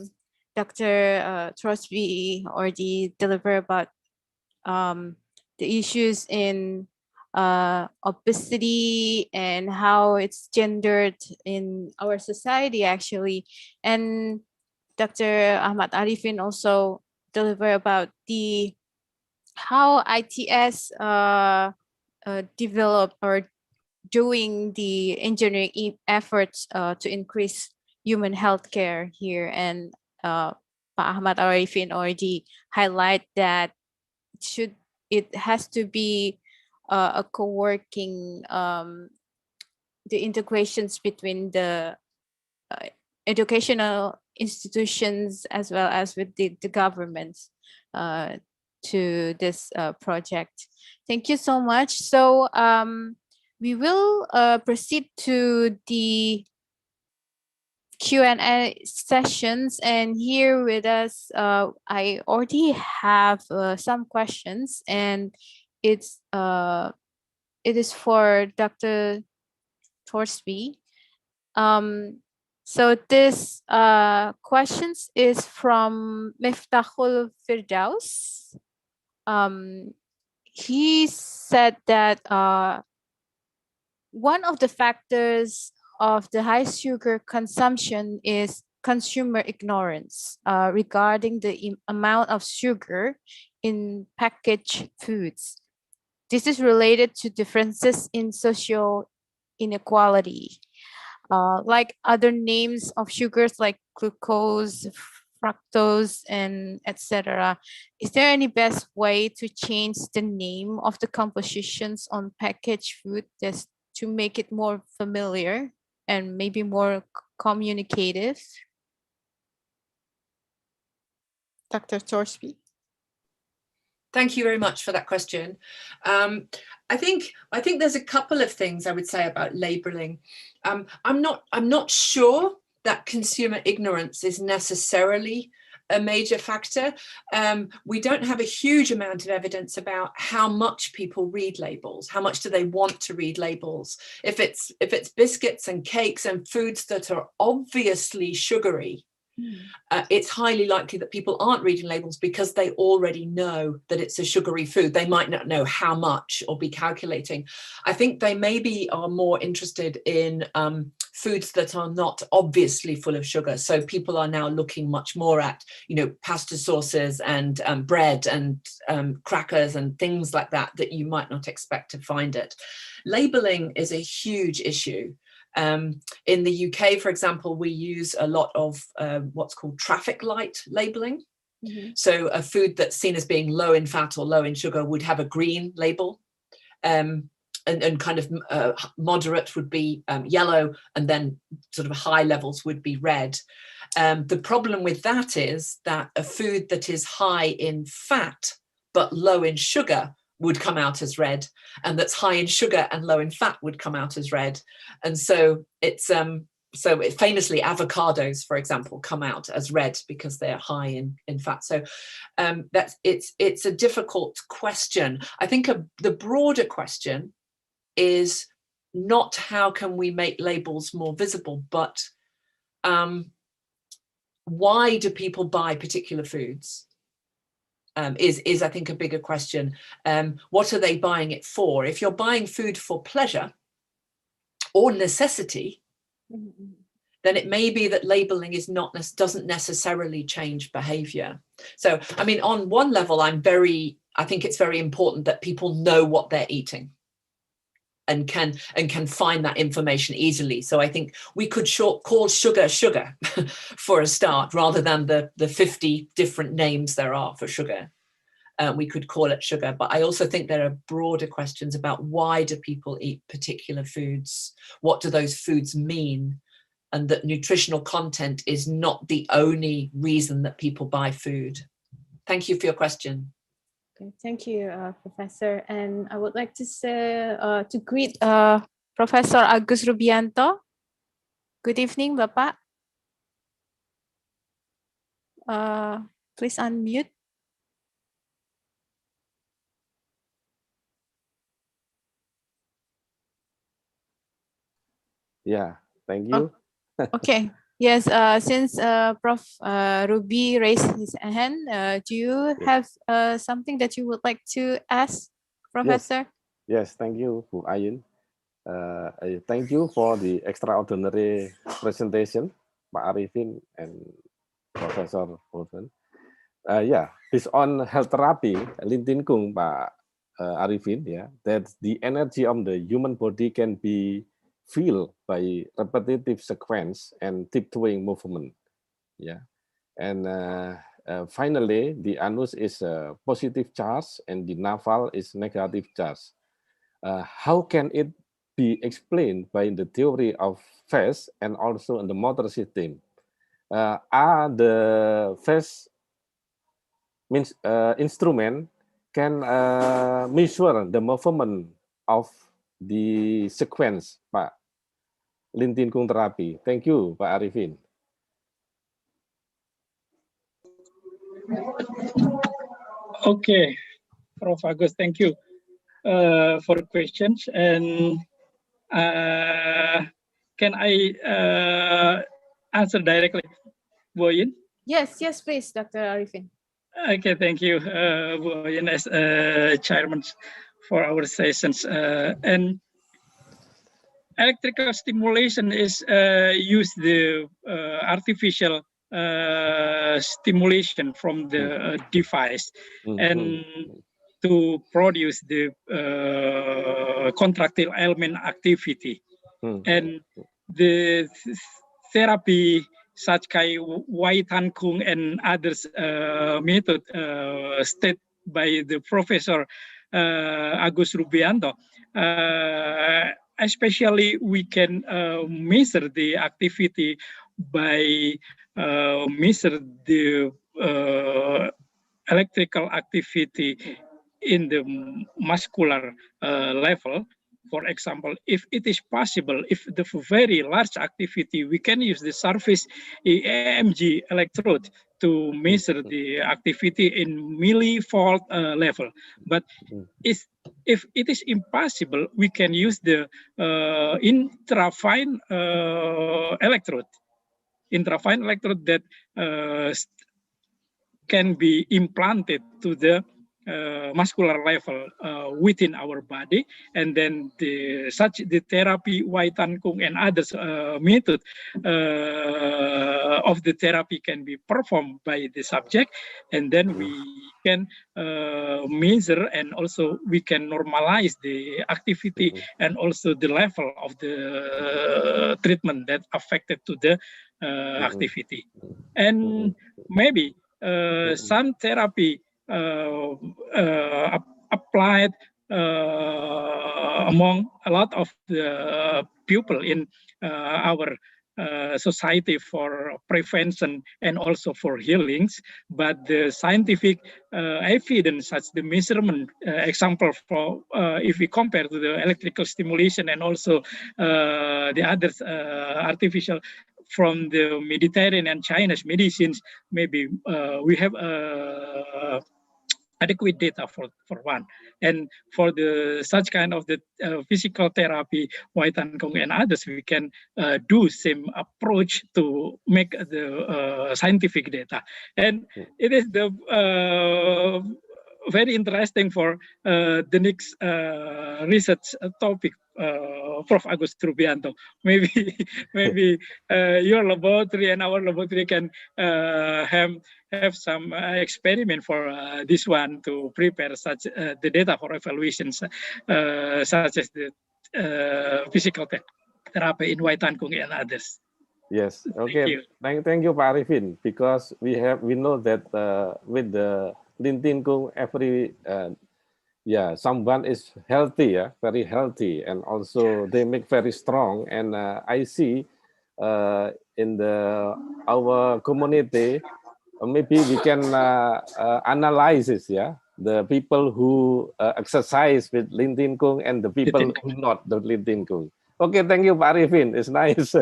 Trosby already delivered about the issues in obesity and how it's gendered in our society, actually. And Dr. Ahmad Arifin also delivered about how ITS developed or doing the engineering efforts to increase human healthcare here. And Pak Ahmad Arifin already highlight that it has to be a co-working, the integrations between the educational institutions as well as with the governments to this project. Thank you so much. So we will proceed to the Q&A sessions, and here with us, I already have some questions, and it is for Dr. Thorsby. So this questions is from Miftahul Firdaus. He said that one of the factors of the high sugar consumption is consumer ignorance regarding the amount of sugar in packaged foods. This is related to differences in social inequality. Like other names of sugars like glucose, fructose, and etc. Is there any best way to change the name of the compositions on packaged food just to make it more familiar and maybe more communicative? Dr. Thorsby. Thank you very much for that question. I think there's a couple of things I would say about labeling. I'm not sure that consumer ignorance is necessarily a major factor. We don't have a huge amount of evidence about how much people read labels. How much do they want to read labels? If it's biscuits and cakes and foods that are obviously sugary, it's highly likely that people aren't reading labels because they already know that it's a sugary food. They might not know how much or be calculating. I think they maybe are more interested in foods that are not obviously full of sugar. So people are now looking much more at, pasta sauces and bread and crackers and things like that you might not expect to find it. Labeling is a huge issue. In the UK, for example, we use a lot of what's called traffic light labeling. Mm-hmm. So a food that's seen as being low in fat or low in sugar would have a green label, and kind of moderate would be yellow, and then sort of high levels would be red. The problem with that is that a food that is high in fat but low in sugar would come out as red, and that's high in sugar and low in fat would come out as red. And so famously avocados, for example, come out as red because they're high in fat. So it's a difficult question. I think the broader question is not how can we make labels more visible, but why do people buy particular foods? Is I think a bigger question. What are they buying it for? If you're buying food for pleasure or necessity, then it may be that labeling doesn't necessarily change behavior. So, I mean, on one level, I think it's very important that people know what they're eating and can find that information easily. So I think we could call sugar for a start, rather than the 50 different names there are for sugar. We could call it sugar, but I also think there are broader questions about why do people eat particular foods? What do those foods mean? And that nutritional content is not the only reason that people buy food. Thank you for your question. Okay, thank you, Professor. And I would like to say to greet Professor Agus Rubianto. Good evening, Bapak. Please unmute. Yeah, thank you. Okay. Yes, since Prof. Ruby raised his hand, do you have something that you would like to ask, Professor? Yes, thank you, Bu Ayin. Thank you for the extraordinary presentation, Pak Arifin and Professor Bolton. Based on health therapy, Lintin Kung, Pak Arifin, that the energy of the human body can be feel by repetitive sequence and tiptoeing movement. And finally, the anus is a positive charge and the navel is negative charge. How can it be explained by the theory of phase and also in the motor system? Are the phase means instrument can measure the movement of the sequence, Pak Lintin Kung therapy. Thank you, Pak Arifin. Okay, Prof. Agus, thank you for the questions. And can I answer directly, Bu Ayin? Yes, please, Dr. Arifin. Okay, thank you, Bu Ayin, as chairman for our sessions. And electrical stimulation is use the artificial stimulation from the device and to produce the contractile element activity. And the therapy such kind Waitan Kung and others method stated by the Professor Agus Rubianto, especially we can measure the activity by measure the electrical activity in the muscular level. For example, if it is possible, if the very large activity, we can use the surface EMG electrode to measure the activity in millivolt level. But if it is impossible, we can use the intrafine electrode. Intrafine electrode that can be implanted to the muscular level within our body, and then the therapy Waitan Kung and others method of the therapy can be performed by the subject, and then we can measure, and also we can normalize the activity and also the level of the treatment that affected to the activity. And maybe some therapy applied among a lot of the people in our society for prevention and also for healings, but the scientific evidence, such the measurement example for if we compare to the electrical stimulation and also the others artificial from the Mediterranean and Chinese medicines, maybe we have adequate data for one, and for the such kind of the physical therapy, Waitan Kung and others, we can do same approach to make the scientific data, and it is the very interesting for the next research topic. Prof. Agus Rubianto, maybe your laboratory and our laboratory can have some experiment for this one to prepare such the data for evaluations, such as the physical therapy in Waitan Kung and others. Yes. Okay. Thank you, Pak Arifin, because we know that with the Lintin Kung someone is healthy, very healthy, and also they make very strong. And I see in our community, maybe we can analyze this, the people who exercise with Lintin Kung and the people who not the Lintin Kung. Okay, thank you, Pak Arifin. It's nice.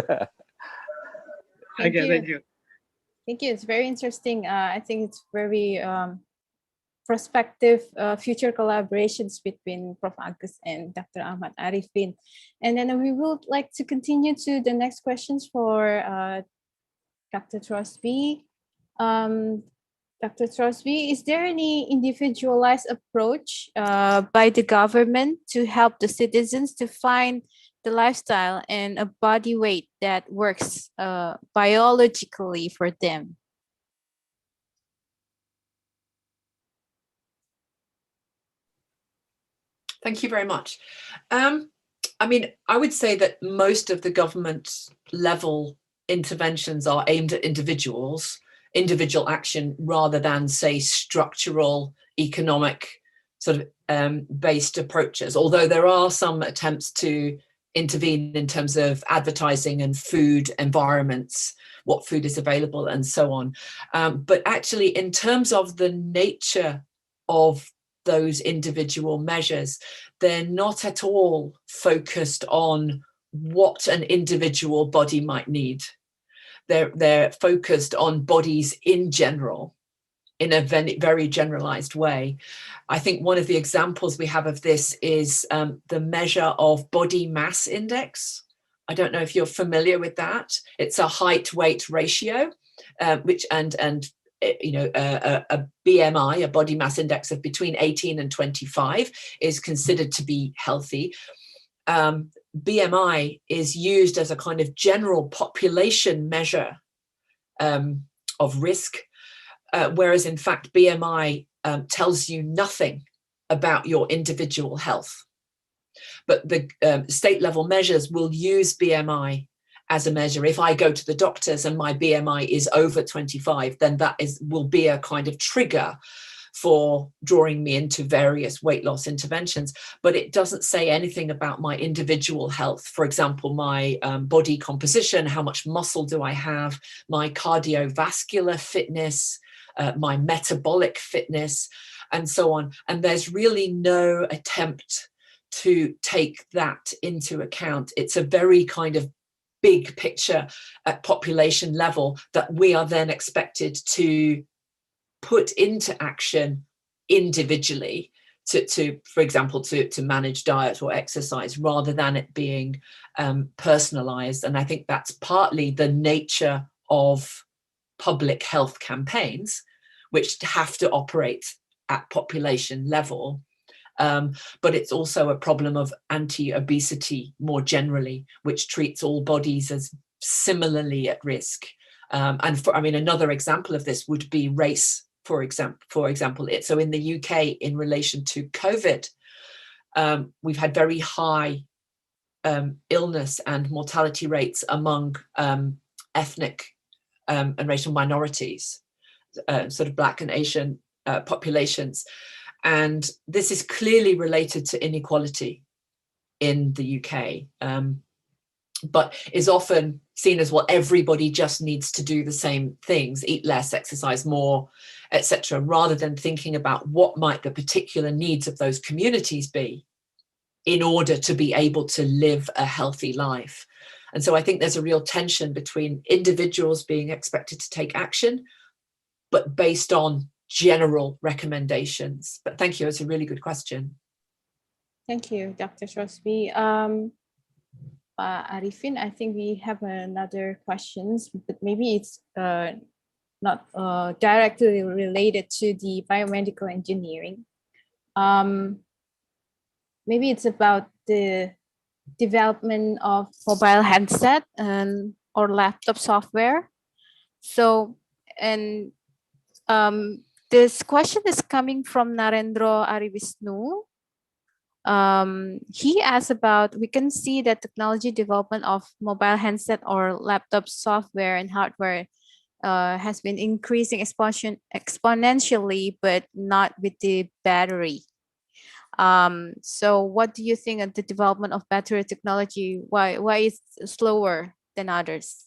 Thank you. It's very interesting. I think it's very prospective future collaborations between Prof. Agus and Dr. Ahmad Arifin. And then we would like to continue to the next questions for Dr. Trosby. Dr. Trosby, is there any individualized approach by the government to help the citizens to find the lifestyle and a body weight that works biologically for them? Thank you very much. I mean, I would say that most of the government level interventions are aimed at individual action, rather than, say, structural, economic sort of based approaches. Although there are some attempts to intervene in terms of advertising and food environments, what food is available and so on. But actually, in terms of the nature of those individual measures, they're not at all focused on what an individual body might need. They're focused on bodies in general, in a very generalized way. I think one of the examples we have of this is the measure of body mass index. I don't know if you're familiar with that. It's a height-weight ratio, which a BMI, a body mass index of between 18 and 25, is considered to be healthy. BMI is used as a kind of general population measure of risk, whereas in fact BMI tells you nothing about your individual health. But the state level measures will use BMI as a measure. If I go to the doctors and my BMI is over 25, then that will be a kind of trigger for drawing me into various weight loss interventions. But it doesn't say anything about my individual health. For example, my body composition, how much muscle do I have, my cardiovascular fitness, my metabolic fitness, and so on. And there's really no attempt to take that into account. It's a very kind of big picture at population level that we are then expected to put into action individually to for example, to manage diet or exercise, rather than it being personalized. And I think that's partly the nature of public health campaigns, which have to operate at population level. But it's also a problem of anti-obesity more generally, which treats all bodies as similarly at risk. Another example of this would be race, for example. So in the UK, in relation to COVID, we've had very high illness and mortality rates among ethnic and racial minorities, sort of Black and Asian populations. And this is clearly related to inequality in the UK, but is often seen as, well, everybody just needs to do the same things, eat less, exercise more, etc., rather than thinking about what might the particular needs of those communities be in order to be able to live a healthy life. And so I think there's a real tension between individuals being expected to take action, but based on general recommendations. But thank you, it's a really good question. Thank you, Dr. Gillespie. Arifin, I think we have another questions, but maybe it's not directly related to the biomedical engineering. Maybe it's about the development of mobile handset or laptop software. So, and this question is coming from Narendra Arivisnu. He asked about, we can see that technology development of mobile handset or laptop software and hardware has been increasing exponentially, but not with the battery. So what do you think of the development of battery technology? Why is it slower than others?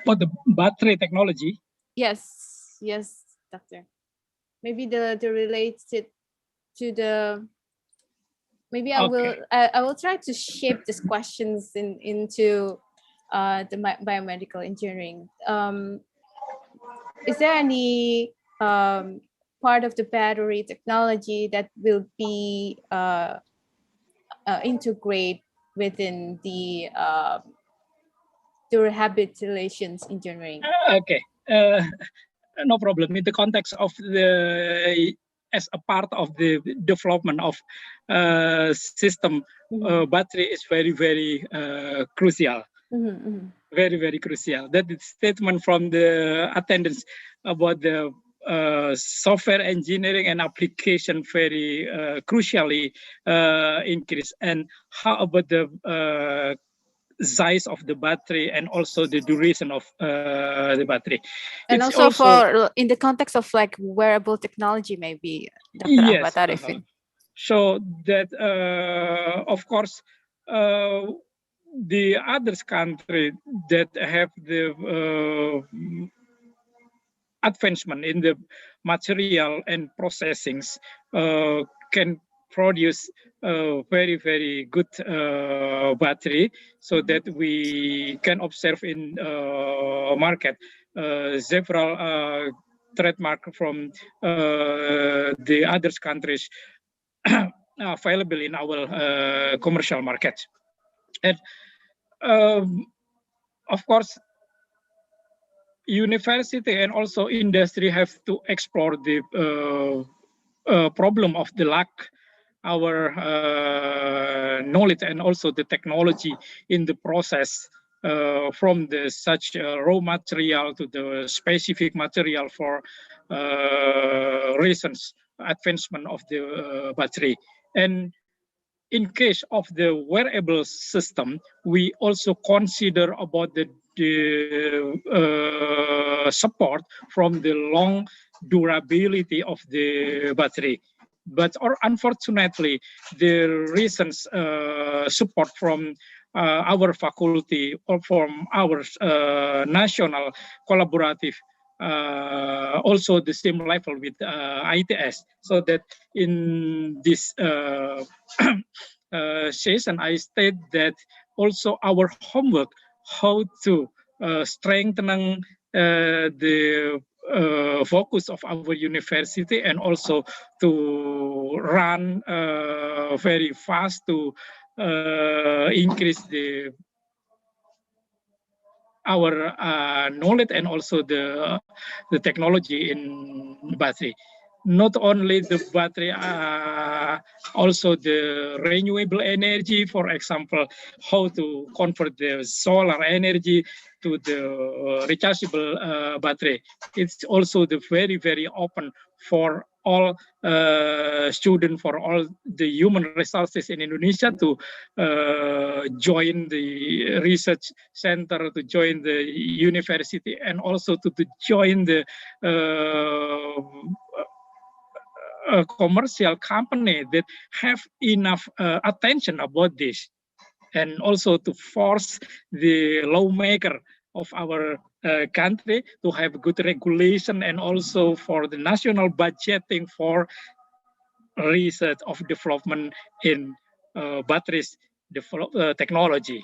For the battery technology? Yes, doctor. Maybe the related to the, maybe I will try to shape these questions into the biomedical engineering. Is there any part of the battery technology that will be integrate within the rehabilitation engineering? Okay. No problem. In the context of as a part of the development of system, battery is very, very crucial. Very, very crucial. That statement from the attendants about the software engineering and application very crucially increase. And how about the size of the battery and also the duration of the battery, and also for in the context of like wearable technology, maybe, Dr. Yes, Arifin. So that of course the other country that have the advancement in the material and processings can produce a very, very good battery, so that we can observe in market several trademark from the other countries available in our commercial market. And of course, university and also industry have to explore the problem of the lack our knowledge and also the technology in the process from the such raw material to the specific material for reasons advancement of the battery. And in case of the wearable system, we also consider about the support from the long durability of the battery. But unfortunately, the recent support from our faculty or from our national collaborative also the same level with ITS, so that in this session I state that also our homework how to strengthen the focus of our university and also to run very fast to increase our knowledge and also the technology in battery. Not only the battery, also the renewable energy, for example, how to convert the solar energy to the rechargeable battery. It's also the very, very open for all students, for all the human resources in Indonesia to join the research center, to join the university, and also to join the commercial company that have enough attention about this, and also to force the lawmaker of our country to have good regulation and also for the national budgeting for research of development in batteries technology.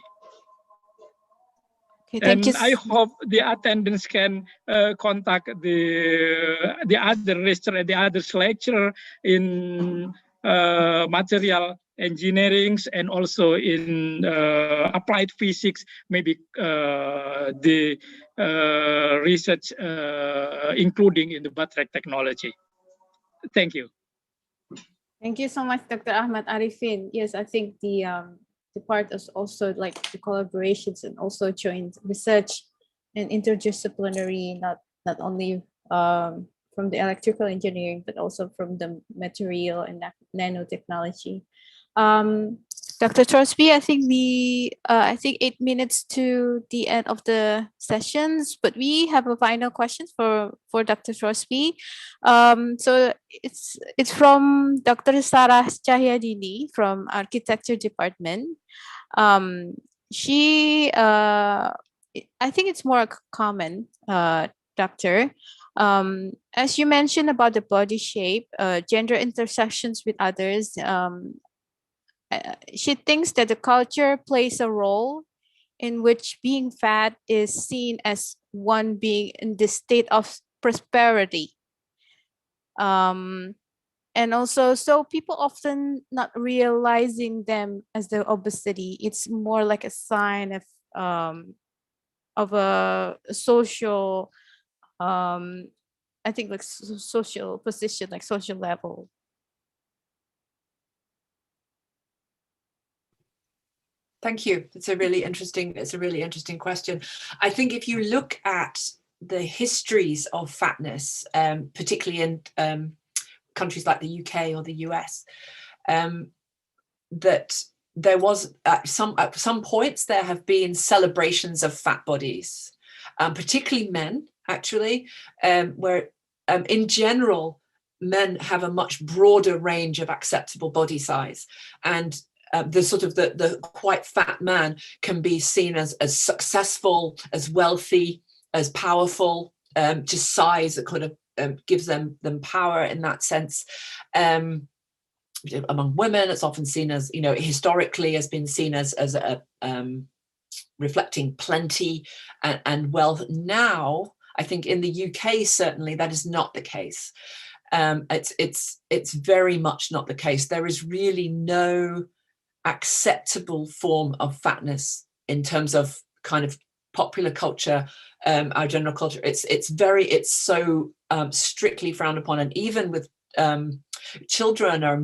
Okay, thank you. And I hope the attendants can contact the other researcher, the other lecturer in material engineering and also in applied physics, maybe the research including in the battery technology. Thank you. Thank you so much, Dr. Ahmad Arifin. Yes, I think the part is also like the collaborations and also joint research and interdisciplinary, not only from the electrical engineering, but also from the material and nanotechnology. Dr. Trosby, I think I think 8 minutes to the end of the sessions, but we have a final question for Dr. Trosby. So it's from Dr. Sarah Cahyadini from Architecture Department. She, I think it's more common, Doctor. As you mentioned about the body shape, gender intersections with others, she thinks that the culture plays a role in which being fat is seen as one being in the state of prosperity. And also, so people often not realizing them as the obesity. It's more like a sign of a social, I think like social position, like social level. Thank you. It's a really interesting question. I think if you look at the histories of fatness, particularly in countries like the UK or the US, that there was at some points there have been celebrations of fat bodies, particularly men, actually, where in general men have a much broader range of acceptable body size, and the sort of the quite fat man can be seen as successful, as wealthy, as powerful, just size that kind of gives them power in that sense. Among women, it's often seen as, historically has been seen as a reflecting plenty and wealth. Now, I think in the UK, certainly that is not the case. It's very much not the case. There is really no acceptable form of fatness in terms of kind of popular culture, our general culture. It's so strictly frowned upon, and even with children are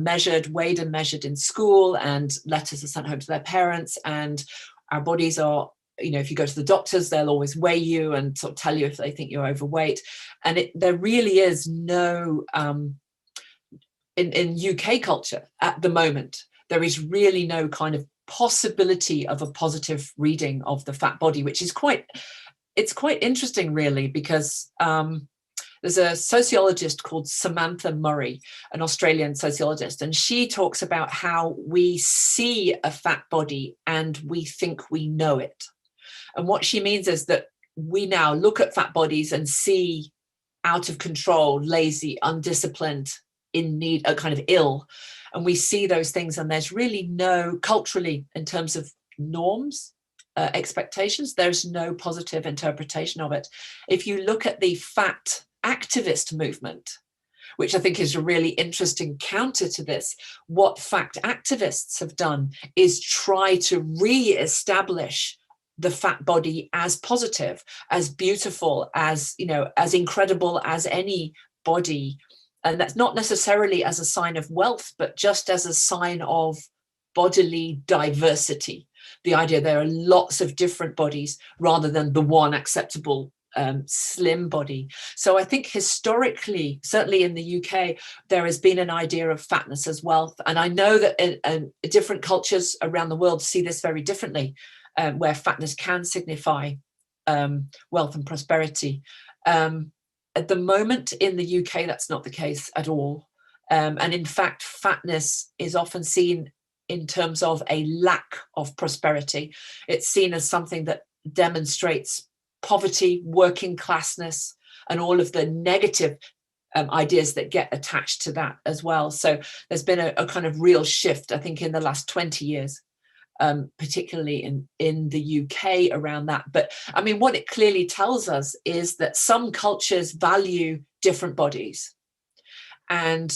weighed and measured in school, and letters are sent home to their parents, and our bodies are, if you go to the doctors, they'll always weigh you and sort of tell you if they think you're overweight. And there really is no in UK culture at the moment, there is really no kind of possibility of a positive reading of the fat body, which is quite interesting, really, because there's a sociologist called Samantha Murray, an Australian sociologist, and she talks about how we see a fat body and we think we know it. And what she means is that we now look at fat bodies and see out of control, lazy, undisciplined, in need, a kind of ill. And we see those things, and there's really no, culturally, in terms of norms, expectations, there's no positive interpretation of it. If you look at the fat activist movement, which I think is a really interesting counter to this, what fat activists have done is try to re-establish the fat body as positive, as beautiful, as, you know, as incredible as any body. And that's not necessarily as a sign of wealth, but just as a sign of bodily diversity. The idea there are lots of different bodies rather than the one acceptable slim body. So I think historically, certainly in the UK, there has been an idea of fatness as wealth. And I know that in different cultures around the world see this very differently, where fatness can signify wealth and prosperity. At the moment in the UK, that's not the case at all. And in fact, fatness is often seen in terms of a lack of prosperity. It's seen as something that demonstrates poverty, working classness, and all of the negative ideas that get attached to that as well. So there's been a kind of real shift, I think, in the last 20 years. Particularly in the UK around that. But I mean, what it clearly tells us is that some cultures value different bodies. And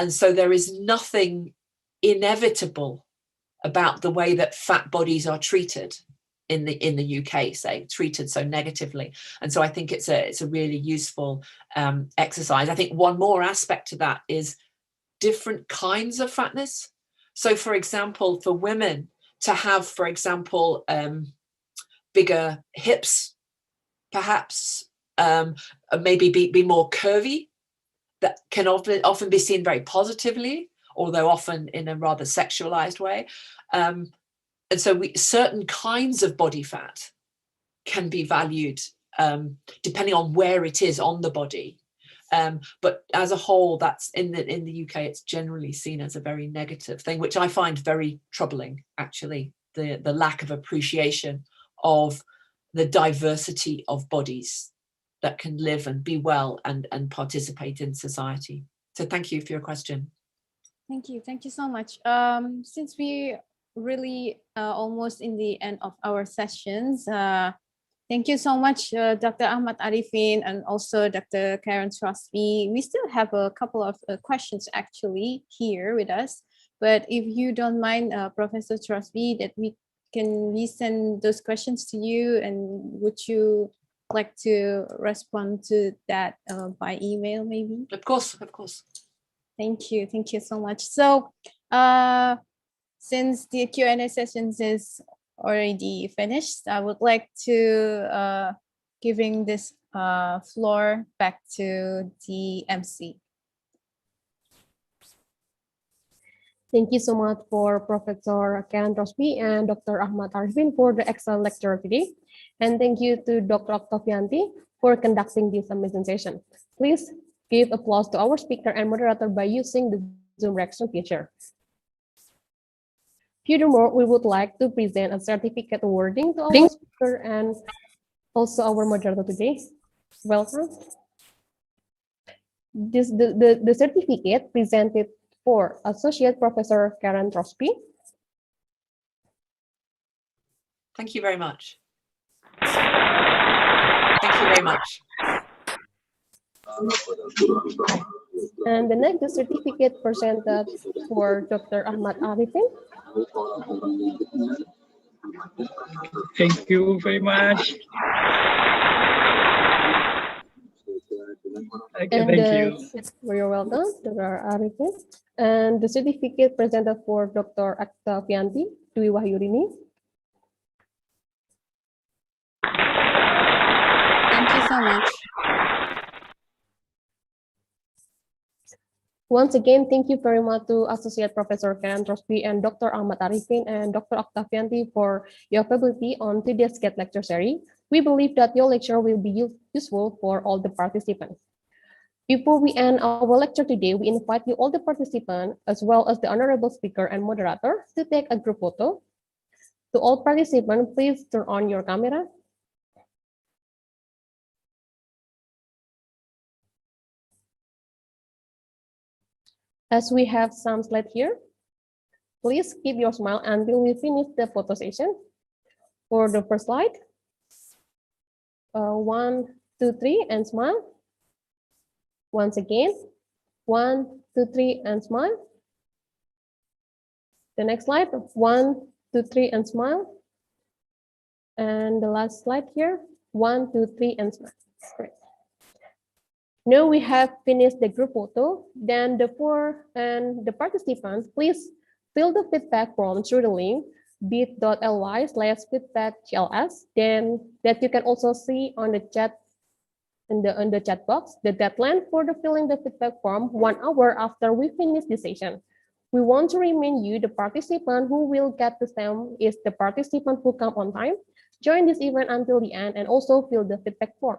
so there is nothing inevitable about the way that fat bodies are treated in the UK, say, treated so negatively. And so I think it's a really useful exercise. I think one more aspect to that is different kinds of fatness. So for example, for women, to have, for example, bigger hips, perhaps, maybe be more curvy, that can often be seen very positively, although often in a rather sexualized way. And so certain kinds of body fat can be valued depending on where it is on the body. But as a whole, that's in the UK, it's generally seen as a very negative thing, which I find very troubling, actually, the lack of appreciation of the diversity of bodies that can live and be well and participate in society. So thank you for your question. Thank you so much. Since we really almost in the end of our sessions, thank you so much, Dr. Ahmad Arifin and also Dr. Karen Trosby. We still have a couple of questions actually here with us, but if you don't mind, Professor Trosby, that we send those questions to you, and would you like to respond to that by email maybe? Of course. Thank you so much. So since the Q&A sessions is already finished, I would like to giving this floor back to the MC. Thank you so much for Professor Karen Trosby and Dr. Ahmad Arifin for the excellent lecture today. And thank you to Dr. Oktavianti for conducting this amazing session. Please give applause to our speaker and moderator by using the Zoom reaction feature. Furthermore, we would like to present a certificate awarding to our speaker and also our moderator today. Welcome. The certificate presented for Associate Professor Karen Trosby. Thank you very much. Thank you very much. And the next certificate presented for Dr. Ahmad Arifin. Thank you very much. Okay, thank you. You're welcome, Dr. Arifin. And the certificate presented for Dr. Oktavianti Dwi Wahyurini. Thank you so much. Once again, thank you very much to Associate Professor Ken Gillespie and Dr. Ahmad Arifin and Dr. Octavianti for your availability on today's GET lecture series. We believe that your lecture will be useful for all the participants. Before we end our lecture today, we invite you all the participants, as well as the honorable speaker and moderator, to take a group photo. To all participants, please turn on your camera. As we have some slides here, please keep your smile until we finish the photo session. For the first slide, 1, 2, 3, and smile. Once again, 1, 2, 3, and smile. The next slide, 1, 2, 3, and smile. And the last slide here, 1, 2, 3, and smile. Great. Now we have finished the group photo. Then the participants, please fill the feedback form through the link bit.ly/feedback-GLS. Then that you can also see on the chat in the chat box. The deadline for filling the feedback form 1 hour after we finish the session. We want to remind you the participant who will get the stamp is the participant who come on time, join this event until the end, and also fill the feedback form.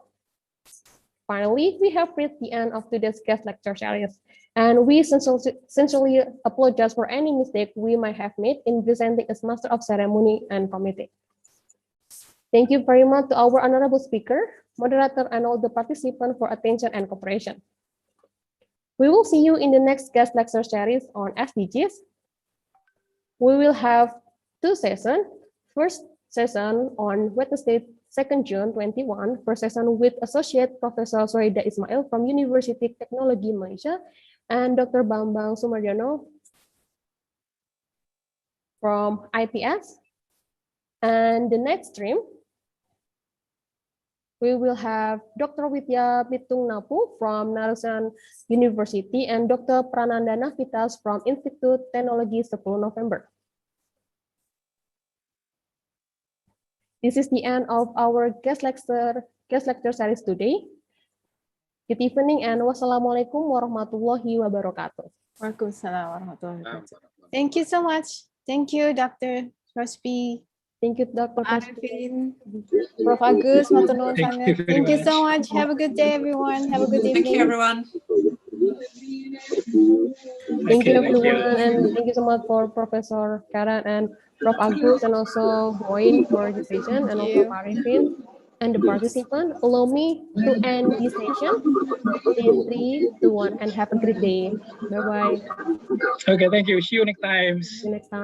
Finally, we have reached the end of today's guest lecture series, and we sincerely apologize for any mistake we might have made in presenting as Master of Ceremony and Committee. Thank you very much to our honorable speaker, moderator, and all the participants for attention and cooperation. We will see you in the next guest lecture series on SDGs. We will have 2 sessions. First session on Wednesday, 2nd June 21, first session with Associate Professor Sohida Ismail from University Technology Malaysia and Dr. Bambang Sumarjono from IPS. And the next stream, we will have Dr. Widya Pitung Napu from Narusan University and Dr. Pranandana Vitas from Institute Teknologi 10 November. This is the end of our guest lecture series today. Good evening and wassalamualaikum warahmatullahi wabarakatuh. Waalaikumsalam warahmatullahi wabarakatuh. Thank you so much. Thank you, Dr. Gillespie. Thank you, Dr. Arifin, Prof. Agus, Matur nuwun sangat. Thank you so much. Have a good day, everyone. Have a good evening. Thank you, everyone. Thank you, everyone, and thank you so much for Professor Karen and Prof. Agus, and also Moin for the session, and also Arifin and the participant. Allow me to end this session in 3, 2, 1, and have a great day. Bye-bye. Okay, thank you. See you next time. See you next time.